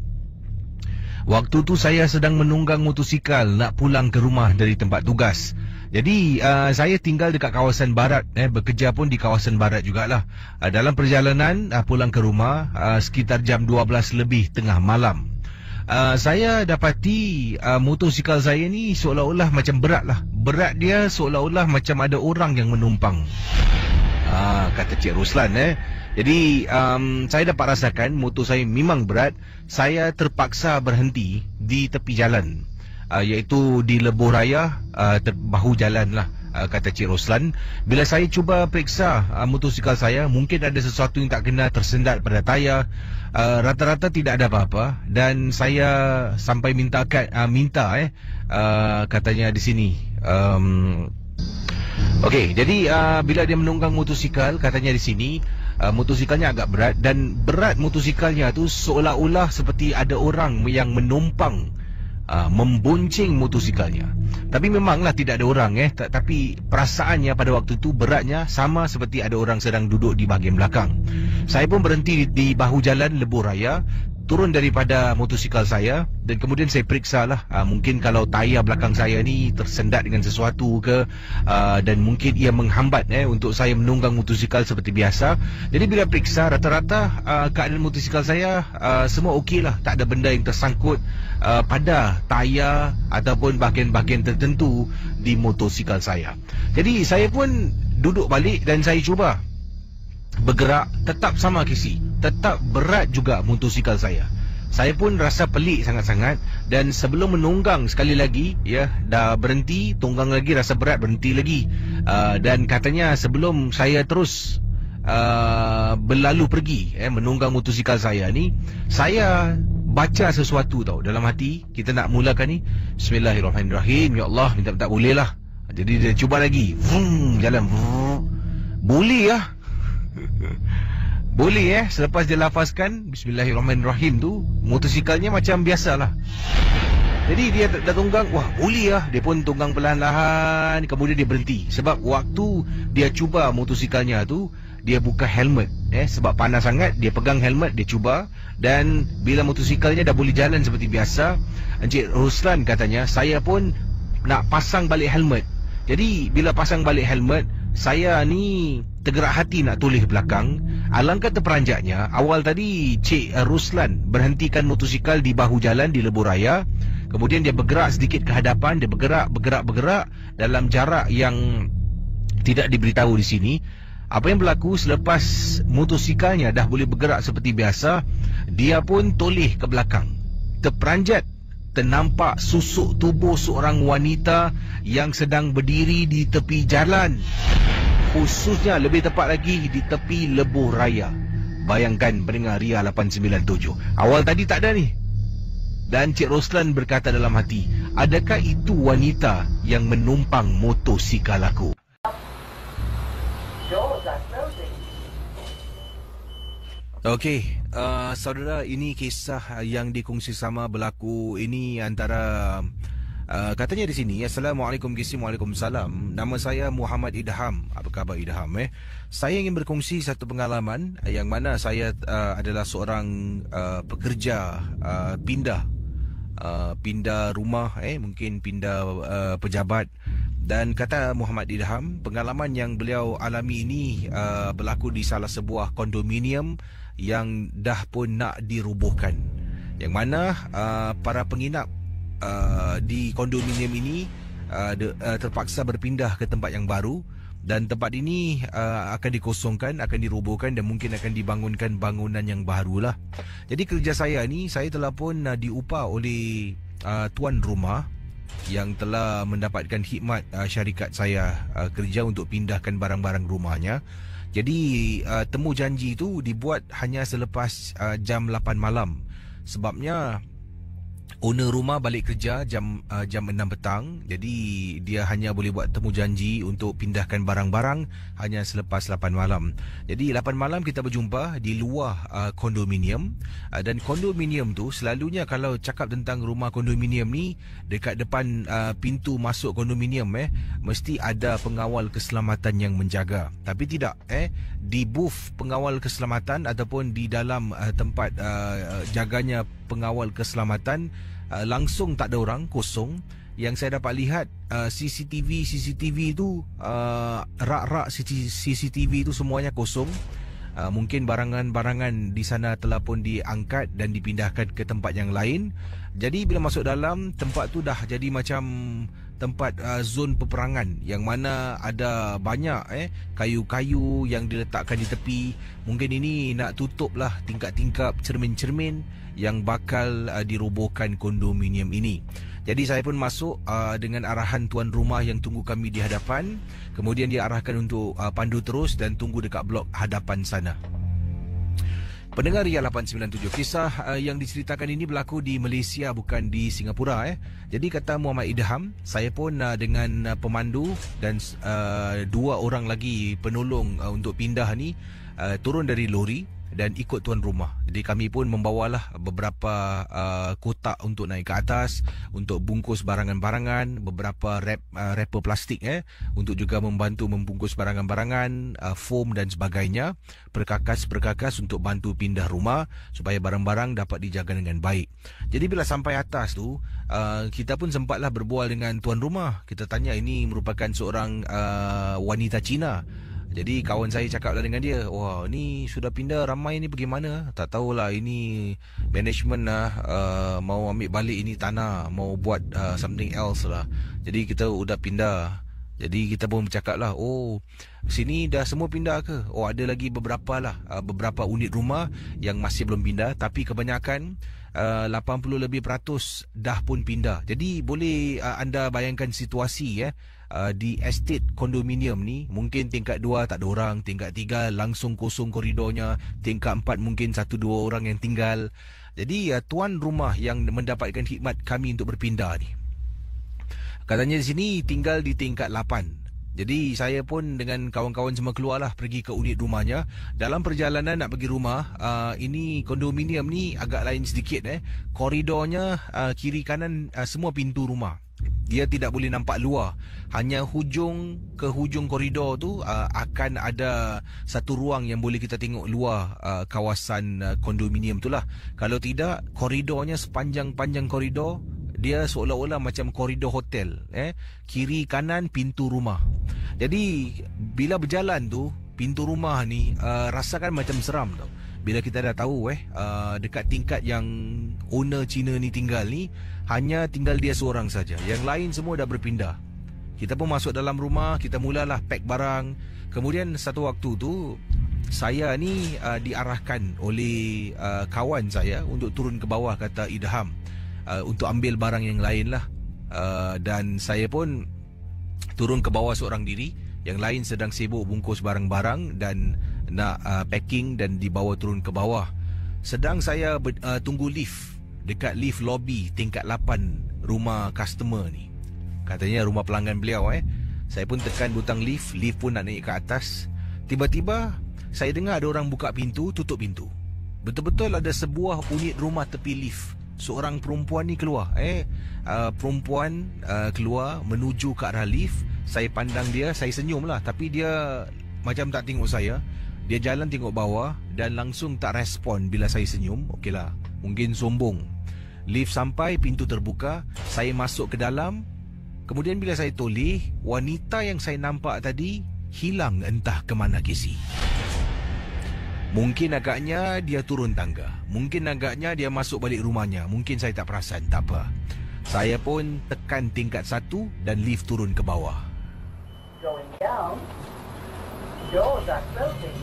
Waktu tu saya sedang menunggang motosikal nak pulang ke rumah dari tempat tugas. Jadi saya tinggal dekat kawasan barat, bekerja pun di kawasan barat jugalah. Dalam perjalanan pulang ke rumah sekitar jam 12 lebih tengah malam, saya dapati motosikal saya ni seolah-olah macam berat lah. Berat dia seolah-olah macam ada orang yang menumpang. Kata Cik Ruslan. Jadi saya dapat rasakan motor saya memang berat. Saya terpaksa berhenti di tepi jalan, iaitu di Lebuh Raya, bahu jalan lah, kata Cik Ruslan. Bila saya cuba periksa motosikal saya, mungkin ada sesuatu yang tak kena, tersendat pada tayar. Rata-rata tidak ada apa-apa. Dan saya sampai minta katanya di sini. Okey, jadi bila dia menunggang motosikal, katanya di sini motosikalnya agak berat. Dan berat motosikalnya tu seolah-olah seperti ada orang yang menumpang, membonceng motosikalnya. Tapi memanglah tidak ada orang, tapi perasaannya pada waktu itu beratnya sama seperti ada orang sedang duduk di bahagian belakang. Saya pun berhenti di bahu jalan Lebuh Raya, turun daripada motosikal saya, dan kemudian saya periksa lah, mungkin kalau tayar belakang saya ni tersendat dengan sesuatu ke, dan mungkin ia menghambat untuk saya menunggang motosikal seperti biasa. Jadi bila periksa, rata-rata keadaan motosikal saya semua okey lah, tak ada benda yang tersangkut pada tayar ataupun bahagian-bahagian tertentu di motosikal saya. Jadi saya pun duduk balik dan saya cuba bergerak. Tetap sama kisi, tetap berat juga motosikal saya. Saya pun rasa pelik sangat-sangat. Dan sebelum menunggang sekali lagi, dah berhenti, tunggang lagi, rasa berat, berhenti lagi. Dan katanya sebelum saya terus berlalu pergi menunggang motosikal saya ni, saya baca sesuatu tau dalam hati. Kita nak mulakan ni, Bismillahirrahmanirrahim, ya Allah, minta-minta boleh lah. Jadi dia cuba lagi, jalan, boleh lah. Boleh selepas dia lafazkan Bismillahirrahmanirrahim tu, motosikalnya macam biasalah. Jadi dia dah tunggang, wah boleh lah. Dia pun tunggang perlahan-lahan, kemudian dia berhenti. Sebab waktu dia cuba motosikalnya tu, dia buka helmet sebab panas sangat. Dia pegang helmet, dia cuba. Dan bila motosikalnya dah boleh jalan seperti biasa, Encik Ruslan katanya, saya pun nak pasang balik helmet. Jadi bila pasang balik helmet, saya ni tergerak hati nak toleh belakang. Alangkah terperanjatnya, awal tadi Cik Ruslan berhentikan motosikal di bahu jalan di Lebuh Raya. Kemudian dia bergerak sedikit ke hadapan. Dia bergerak dalam jarak yang tidak diberitahu di sini. Apa yang berlaku selepas motosikalnya dah boleh bergerak seperti biasa, dia pun toleh ke belakang. Terperanjat, ternampak susuk tubuh seorang wanita yang sedang berdiri di tepi jalan, khususnya lebih tepat lagi di tepi Lebuh Raya. Bayangkan pendengar Ria 897, awal tadi tak ada ni. Dan Cik Ruslan berkata dalam hati, adakah itu wanita yang menumpang motosikal aku? Okey, saudara, ini kisah yang dikongsi sama berlaku ini antara katanya di sini, Assalamualaikum Kisim, Waalaikumsalam. Nama saya Muhammad Idham. Apa khabar Idham? Saya ingin berkongsi satu pengalaman yang mana saya adalah seorang pekerja pindah pindah rumah, mungkin pindah pejabat. Dan kata Muhammad Idham, pengalaman yang beliau alami ini berlaku di salah sebuah kondominium yang dah pun nak dirubuhkan, yang mana para penginap di kondominium ini terpaksa berpindah ke tempat yang baru. Dan tempat ini akan dikosongkan, akan dirobohkan dan mungkin akan dibangunkan bangunan yang barulah. Jadi kerja saya ni, saya telah pun diupah oleh tuan rumah yang telah mendapatkan khidmat syarikat saya kerja untuk pindahkan barang-barang rumahnya. Jadi temu janji itu dibuat hanya selepas jam 8 malam. Sebabnya owner rumah balik kerja jam 6 petang. Jadi dia hanya boleh buat temu janji untuk pindahkan barang-barang hanya selepas 8 malam. Jadi 8 malam kita berjumpa di luar kondominium. Dan kondominium tu selalunya, kalau cakap tentang rumah kondominium ni, dekat depan pintu masuk kondominium mesti ada pengawal keselamatan yang menjaga. Tapi tidak, di booth pengawal keselamatan ataupun di dalam tempat jaganya pengawal keselamatan, langsung tak ada orang, kosong. Yang saya dapat lihat CCTV tu, rak-rak CCTV tu semuanya kosong. Mungkin barangan-barangan di sana telah pun diangkat dan dipindahkan ke tempat yang lain. Jadi bila masuk dalam, tempat tu dah jadi macam tempat zon peperangan, yang mana ada banyak kayu-kayu yang diletakkan di tepi. Mungkin ini nak tutup lah tingkap-tingkap cermin-cermin yang bakal dirobohkan kondominium ini. Jadi saya pun masuk dengan arahan tuan rumah yang tunggu kami di hadapan. Kemudian dia arahkan untuk pandu terus dan tunggu dekat blok hadapan sana. Pendengar Ria 897, kisah yang diceritakan ini berlaku di Malaysia, bukan di Singapura. Jadi kata Muhammad Idham, saya pun dengan pemandu dan 2 orang lagi penolong untuk pindah ni turun dari lori dan ikut tuan rumah. Jadi kami pun membawalah beberapa kotak untuk naik ke atas, untuk bungkus barangan-barangan, beberapa wrapper plastik untuk juga membantu membungkus barangan-barangan, foam dan sebagainya, perkakas-perkakas untuk bantu pindah rumah supaya barang-barang dapat dijaga dengan baik. Jadi bila sampai atas tu, kita pun sempatlah berbual dengan tuan rumah. Kita tanya, ini merupakan seorang wanita Cina. Jadi kawan saya cakaplah dengan dia, wah ni sudah pindah ramai ni, bagaimana? Tak tahulah, ini management lah mau ambil balik ini tanah, mau buat something else lah. Jadi kita udah pindah. Jadi kita pun bercakap lah, oh sini dah semua pindah ke? Oh ada lagi beberapa lah, beberapa unit rumah yang masih belum pindah. Tapi kebanyakan 80% lebih dah pun pindah. Jadi boleh anda bayangkan situasi di estate kondominium ni. Mungkin tingkat 2 tak ada orang, tingkat 3 langsung kosong koridornya, tingkat 4 mungkin 1-2 orang yang tinggal. Jadi tuan rumah yang mendapatkan khidmat kami untuk berpindah ni, katanya di sini tinggal di tingkat 8. Jadi saya pun dengan kawan-kawan semua keluarlah pergi ke unit rumahnya. Dalam perjalanan nak pergi rumah, ini kondominium ni agak lain sedikit. Koridornya kiri kanan semua pintu rumah. Dia tidak boleh nampak luar. Hanya hujung ke hujung koridor tu akan ada satu ruang yang boleh kita tengok luar kawasan kondominium tu lah. Kalau tidak, koridornya sepanjang-panjang koridor, dia seolah-olah macam koridor hotel. Kiri kanan pintu rumah. Jadi bila berjalan tu, pintu rumah ni rasakan macam seram tau. Bila kita dah tahu dekat tingkat yang owner Cina ni tinggal ni, hanya tinggal dia seorang saja. Yang lain semua dah berpindah. Kita pun masuk dalam rumah, kita mulalah pack barang. Kemudian satu waktu tu, saya ni diarahkan oleh kawan saya untuk turun ke bawah, kata Idham, untuk ambil barang yang lain lah. Dan saya pun turun ke bawah seorang diri. Yang lain sedang sibuk bungkus barang-barang dan nak packing dan dibawa turun ke bawah. Sedang saya tunggu lift dekat lift lobby tingkat 8 rumah customer ni. Katanya rumah pelanggan beliau. Saya pun tekan butang lift, lift pun nak naik ke atas. Tiba-tiba saya dengar ada orang buka pintu, tutup pintu. Betul-betul ada sebuah unit rumah tepi lift. Seorang perempuan ni keluar. Perempuan keluar menuju ke arah lift. Saya pandang dia, saya senyum lah. Tapi dia macam tak tengok saya. Dia jalan tengok bawah dan langsung tak respon bila saya senyum. Okeylah, mungkin sombong. Lift sampai, pintu terbuka, saya masuk ke dalam. Kemudian bila saya toleh, wanita yang saya nampak tadi hilang entah ke mana, Casey. Mungkin agaknya dia turun tangga, mungkin agaknya dia masuk balik rumahnya, mungkin saya tak perasan, tak apa. Saya pun tekan tingkat 1 dan lift turun ke bawah. Going down. Doors are closing.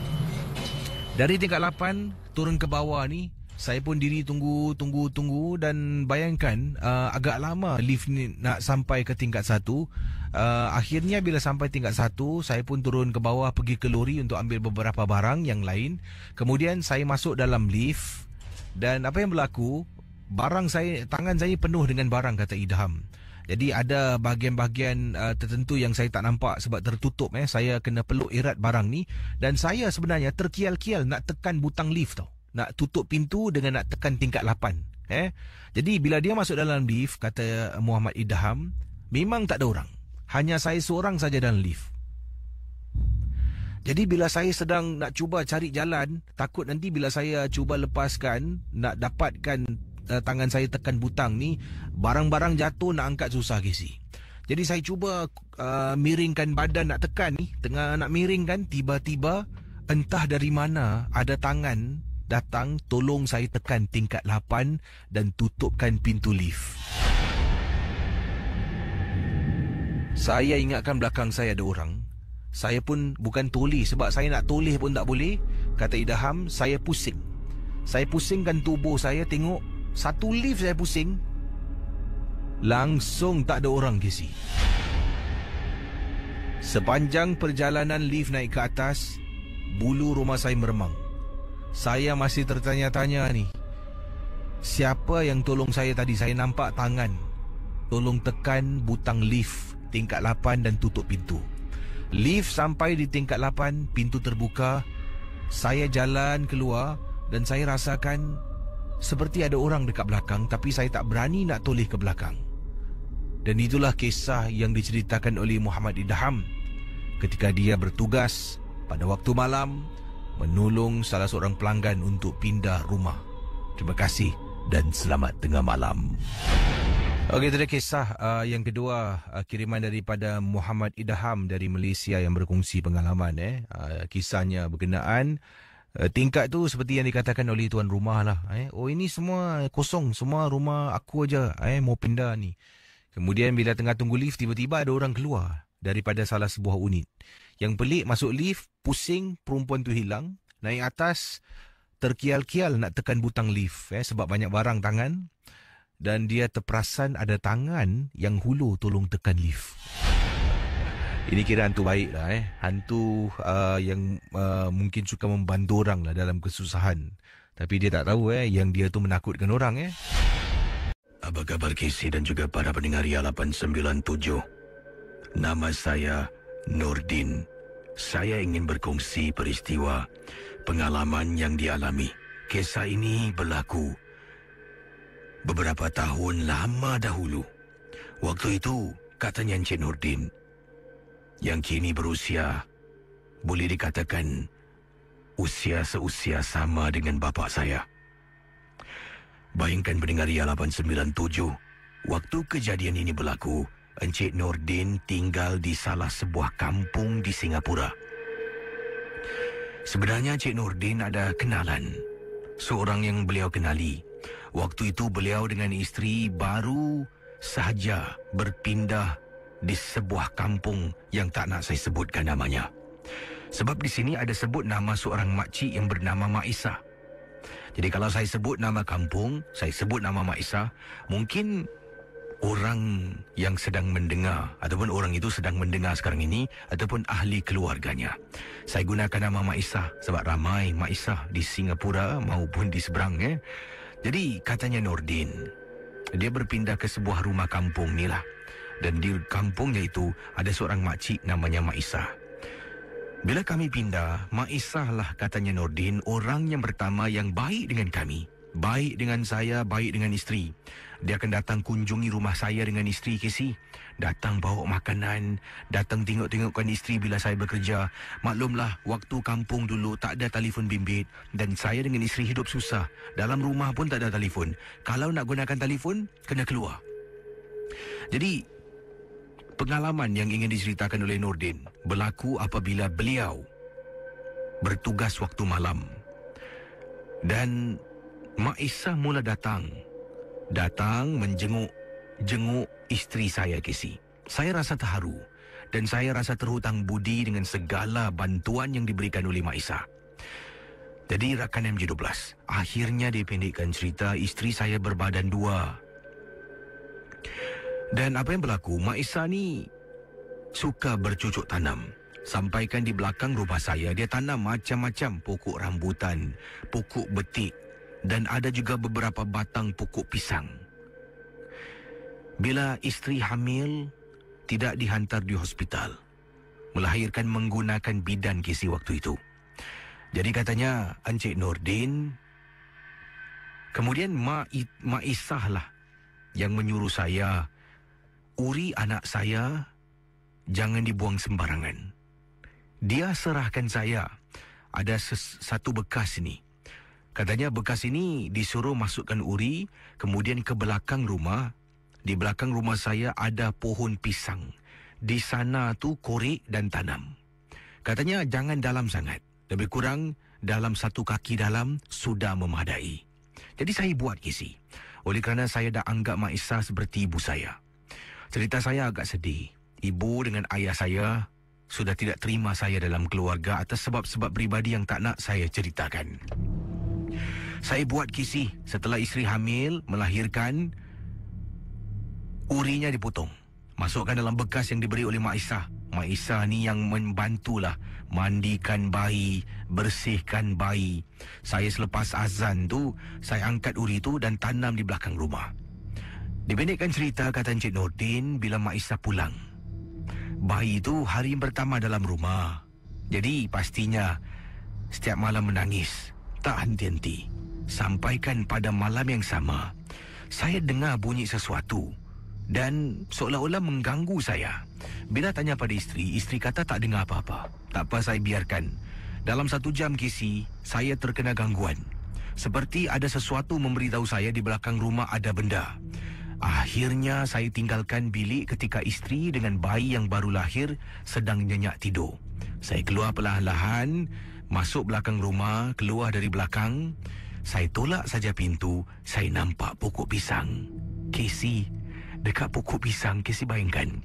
Dari tingkat 8 turun ke bawah ni, saya pun diri tunggu dan bayangkan agak lama lift ni nak sampai ke tingkat 1. Akhirnya bila sampai tingkat 1, saya pun turun ke bawah pergi ke lori untuk ambil beberapa barang yang lain. Kemudian saya masuk dalam lift dan apa yang berlaku, tangan saya penuh dengan barang, kata Idham. Jadi ada bahagian-bahagian tertentu yang saya tak nampak sebab tertutup. Saya kena peluk erat barang ni dan saya sebenarnya terkial-kial nak tekan butang lift tau. Nak tutup pintu dengan nak tekan tingkat 8. Jadi bila dia masuk dalam lift, kata Muhammad Idham, memang tak ada orang. Hanya saya seorang saja dalam lift. Jadi bila saya sedang nak cuba cari jalan, takut nanti bila saya cuba lepaskan, nak dapatkan tangan saya tekan butang ni, barang-barang jatuh, nak angkat susah, Casey. Jadi saya cuba miringkan badan nak tekan ni. Tengah nak miringkan, tiba-tiba entah dari mana ada tangan datang tolong saya tekan tingkat 8 dan tutupkan pintu lift. Saya ingatkan belakang saya ada orang. Saya pun bukan toleh, sebab saya nak toleh pun tak boleh. Kata Idham, saya pusing. Saya pusingkan tubuh saya, tengok satu lift saya pusing, langsung tak ada orang, Casey. Sepanjang perjalanan lift naik ke atas, bulu rumah saya meremang. Saya masih tertanya-tanya ni, siapa yang tolong saya tadi? Saya nampak tangan tolong tekan butang lift tingkat 8 dan tutup pintu. Lift sampai di tingkat 8, pintu terbuka. Saya jalan keluar dan saya rasakan seperti ada orang dekat belakang, tapi saya tak berani nak toleh ke belakang. Dan itulah kisah yang diceritakan oleh Muhammad Idham ketika dia bertugas pada waktu malam menolong salah seorang pelanggan untuk pindah rumah. Terima kasih dan selamat tengah malam. Okey, itu dia kisah yang kedua, kiriman daripada Muhammad Idham dari Malaysia yang berkongsi pengalaman. Kisahnya berkenaan tingkat tu seperti yang dikatakan oleh tuan rumah lah. Oh, ini semua kosong, semua rumah aku aja mau pindah ni. Kemudian bila tengah tunggu lift, tiba-tiba ada orang keluar daripada salah sebuah unit. Yang pelik, masuk lift, pusing, perempuan tu hilang. Naik atas, terkial-kial nak tekan butang lift sebab banyak barang tangan. Dan dia terperasan ada tangan yang hulu tolong tekan lift. Ini kira hantu baik lah. Hantu yang mungkin suka membantu orang lah dalam kesusahan. Tapi dia tak tahu yang dia tu menakutkan orang. Apa khabar, Casey dan juga para pendengar Ria 897? Nama saya Nordin. Saya ingin berkongsi peristiwa pengalaman yang dialami. Kisah ini berlaku beberapa tahun lama dahulu. Waktu itu katanya Encik Nordin, yang kini berusia, boleh dikatakan usia seusia sama dengan bapa saya. Bayangkan pendengar Ria 897, waktu kejadian ini berlaku, Encik Nordin tinggal di salah sebuah kampung di Singapura. Sebenarnya Encik Nordin ada kenalan, seorang yang beliau kenali. Waktu itu beliau dengan isteri baru sahaja berpindah di sebuah kampung yang tak nak saya sebutkan namanya. Sebab di sini ada sebut nama seorang makcik yang bernama Mak Isa. Jadi kalau saya sebut nama kampung, saya sebut nama Mak Isa, mungkin orang yang sedang mendengar ataupun orang itu sedang mendengar sekarang ini ataupun ahli keluarganya. Saya gunakan nama Mak Isa sebab ramai Mak Isa di Singapura maupun di seberang. Jadi katanya Nordin, dia berpindah ke sebuah rumah kampung ni lah. Dan di kampungnya itu ada seorang makcik namanya Mak Isa. Bila kami pindah, Mak Isa lah katanya Nordin orang yang pertama yang baik dengan kami. Baik dengan saya, baik dengan isteri. Dia akan datang kunjungi rumah saya dengan isteri, Casey. Datang bawa makanan, datang tengok-tengokkan isteri bila saya bekerja. Maklumlah, waktu kampung dulu tak ada telefon bimbit dan saya dengan isteri hidup susah. Dalam rumah pun tak ada telefon. Kalau nak gunakan telefon, kena keluar. Jadi, pengalaman yang ingin diceritakan oleh Nordin berlaku apabila beliau bertugas waktu malam. Dan Mak Isah mula datang menjenguk isteri saya, Casey. Saya rasa terharu dan saya rasa terhutang budi dengan segala bantuan yang diberikan oleh Mak Isah. Jadi rakan MJ12, akhirnya dipendekkan cerita, isteri saya berbadan 2. Dan apa yang berlaku, Mak Isah ni suka bercucuk tanam. Sampaikan di belakang rumah saya, dia tanam macam-macam pokok rambutan, pokok betik dan ada juga beberapa batang pokok pisang. Bila isteri hamil, tidak dihantar di hospital. Melahirkan menggunakan bidan, Casey, waktu itu. Jadi katanya Encik Nordin, kemudian Mak Isah lah yang menyuruh saya, uri anak saya jangan dibuang sembarangan. Dia serahkan saya ada satu bekas ni. Katanya bekas ini disuruh masukkan uri, kemudian ke belakang rumah. Di belakang rumah saya ada pohon pisang. Di sana tu korek dan tanam. Katanya jangan dalam sangat. Lebih kurang dalam 1 kaki dalam sudah memadai. Jadi saya buat, Casey. Oleh kerana saya dah anggap Mak Isah seperti ibu saya. Cerita saya agak sedih. Ibu dengan ayah saya sudah tidak terima saya dalam keluarga atas sebab-sebab pribadi yang tak nak saya ceritakan. Saya buat, Casey, setelah isteri hamil, melahirkan, urinya dipotong. Masukkan dalam bekas yang diberi oleh Mak Isah. Mak Isah ni yang membantulah mandikan bayi, bersihkan bayi. Saya selepas azan tu, saya angkat uri tu dan tanam di belakang rumah. Dipendekkan cerita, kata Encik Nordin, bila Mak Isah pulang, bayi tu hari pertama dalam rumah. Jadi pastinya setiap malam menangis, tak henti-henti. Sampaikan pada malam yang sama, saya dengar bunyi sesuatu dan seolah-olah mengganggu saya. Bila tanya pada isteri kata tak dengar apa-apa. Tak apa, saya biarkan. Dalam 1 jam, Casey, saya terkena gangguan. Seperti ada sesuatu memberitahu saya di belakang rumah ada benda. Akhirnya saya tinggalkan bilik ketika isteri dengan bayi yang baru lahir sedang nyenyak tidur. Saya keluar perlahan-lahan, masuk belakang rumah, keluar dari belakang. Saya tolak saja pintu, saya nampak pokok pisang. Casey, dekat pokok pisang, Casey bayangkan,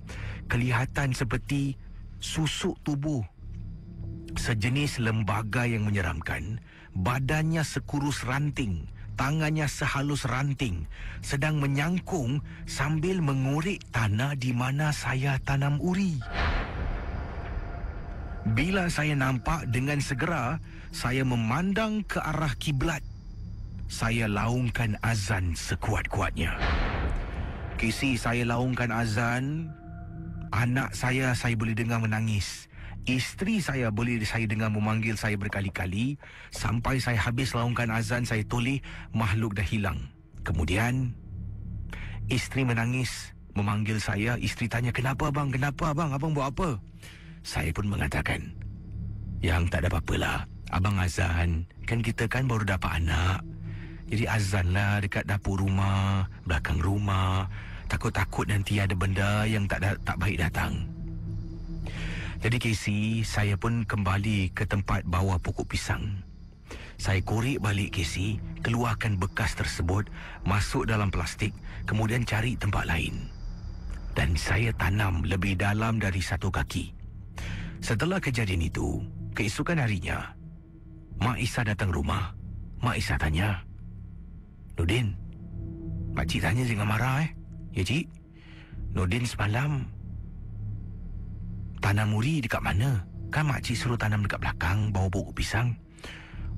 kelihatan seperti susuk tubuh sejenis lembaga yang menyeramkan. Badannya sekurus ranting, tangannya sehalus ranting, sedang menyangkung sambil mengorek tanah di mana saya tanam uri. Bila saya nampak, dengan segera saya memandang ke arah kiblat. Saya laungkan azan sekuat-kuatnya. Casey, saya laungkan azan. Anak saya boleh dengar menangis. Isteri saya dengar memanggil saya berkali-kali. Sampai saya habis laungkan azan, saya toleh makhluk dah hilang. Kemudian isteri menangis memanggil saya. Isteri tanya, kenapa abang? Kenapa abang? Abang buat apa? Saya pun mengatakan, yang tak ada apa-apalah, abang azan. Kan kita kan baru dapat anak. Jadi azan lah dekat dapur rumah, belakang rumah. Takut-takut nanti ada benda yang tak baik datang. Jadi Casey, saya pun kembali ke tempat bawah pokok pisang. Saya korek balik, Casey, keluarkan bekas tersebut, masuk dalam plastik, kemudian cari tempat lain. Dan saya tanam lebih dalam dari 1 kaki. Setelah kejadian itu, keesokan harinya, Mak Isah datang rumah. Mak Isah tanya, Nordin, makcik tanya jangan marah Ya cik, Nordin semalam tanam uri dekat mana? Kan makcik suruh tanam dekat belakang, bawah pokok pisang.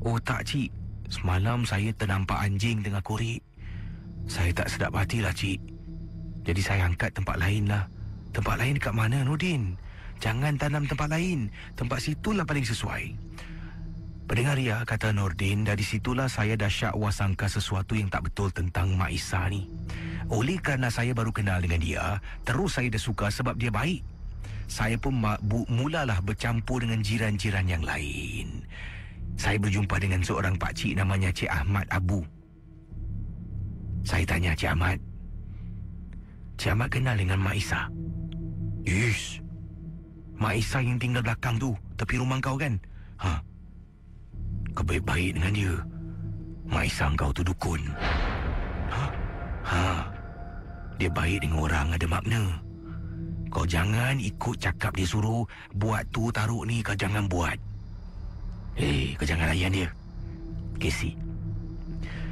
Oh tak cik, semalam saya ternampak anjing tengah korek. Saya tak sedap hati lah cik. Jadi saya angkat tempat lain lah. Tempat lain dekat mana Nordin? Jangan tanam tempat lain. Tempat situlah paling sesuai. Pendengar Ria, kata Nordin, dari situlah saya dah syakwa sangka sesuatu yang tak betul tentang Mak Isa ni. Oleh kerana saya baru kenal dengan dia, terus saya dah suka sebab dia baik. Saya pun mulalah bercampur dengan jiran-jiran yang lain. Saya berjumpa dengan seorang pakcik namanya Cik Ahmad Abu. Saya tanya Cik Ahmad, Cik Ahmad kenal dengan Mak Isa? Ish, Mak Isa yang tinggal belakang tu, tepi rumah kau kan? Ha, kau baik-baik dengan dia. Mak Isa kau tu dukun. Dia baik dengan orang ada makna. Kau jangan ikut cakap dia suruh buat tu taruh ni, kau jangan buat. Kau jangan layan dia. Casey,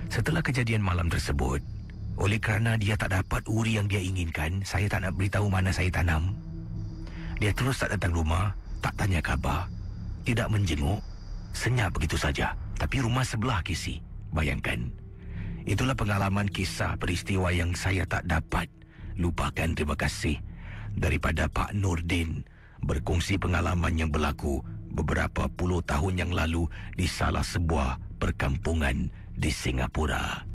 setelah kejadian malam tersebut, oleh kerana dia tak dapat uri yang dia inginkan, saya tak nak beritahu mana saya tanam. Dia terus tak datang rumah, tak tanya khabar, tidak menjenguk, senyap begitu saja. Tapi rumah sebelah Casey, bayangkan. Itulah pengalaman kisah peristiwa yang saya tak dapat lupakan. Terima kasih daripada Pak Nordin, berkongsi pengalaman yang berlaku beberapa puluh tahun yang lalu di salah sebuah perkampungan di Singapura.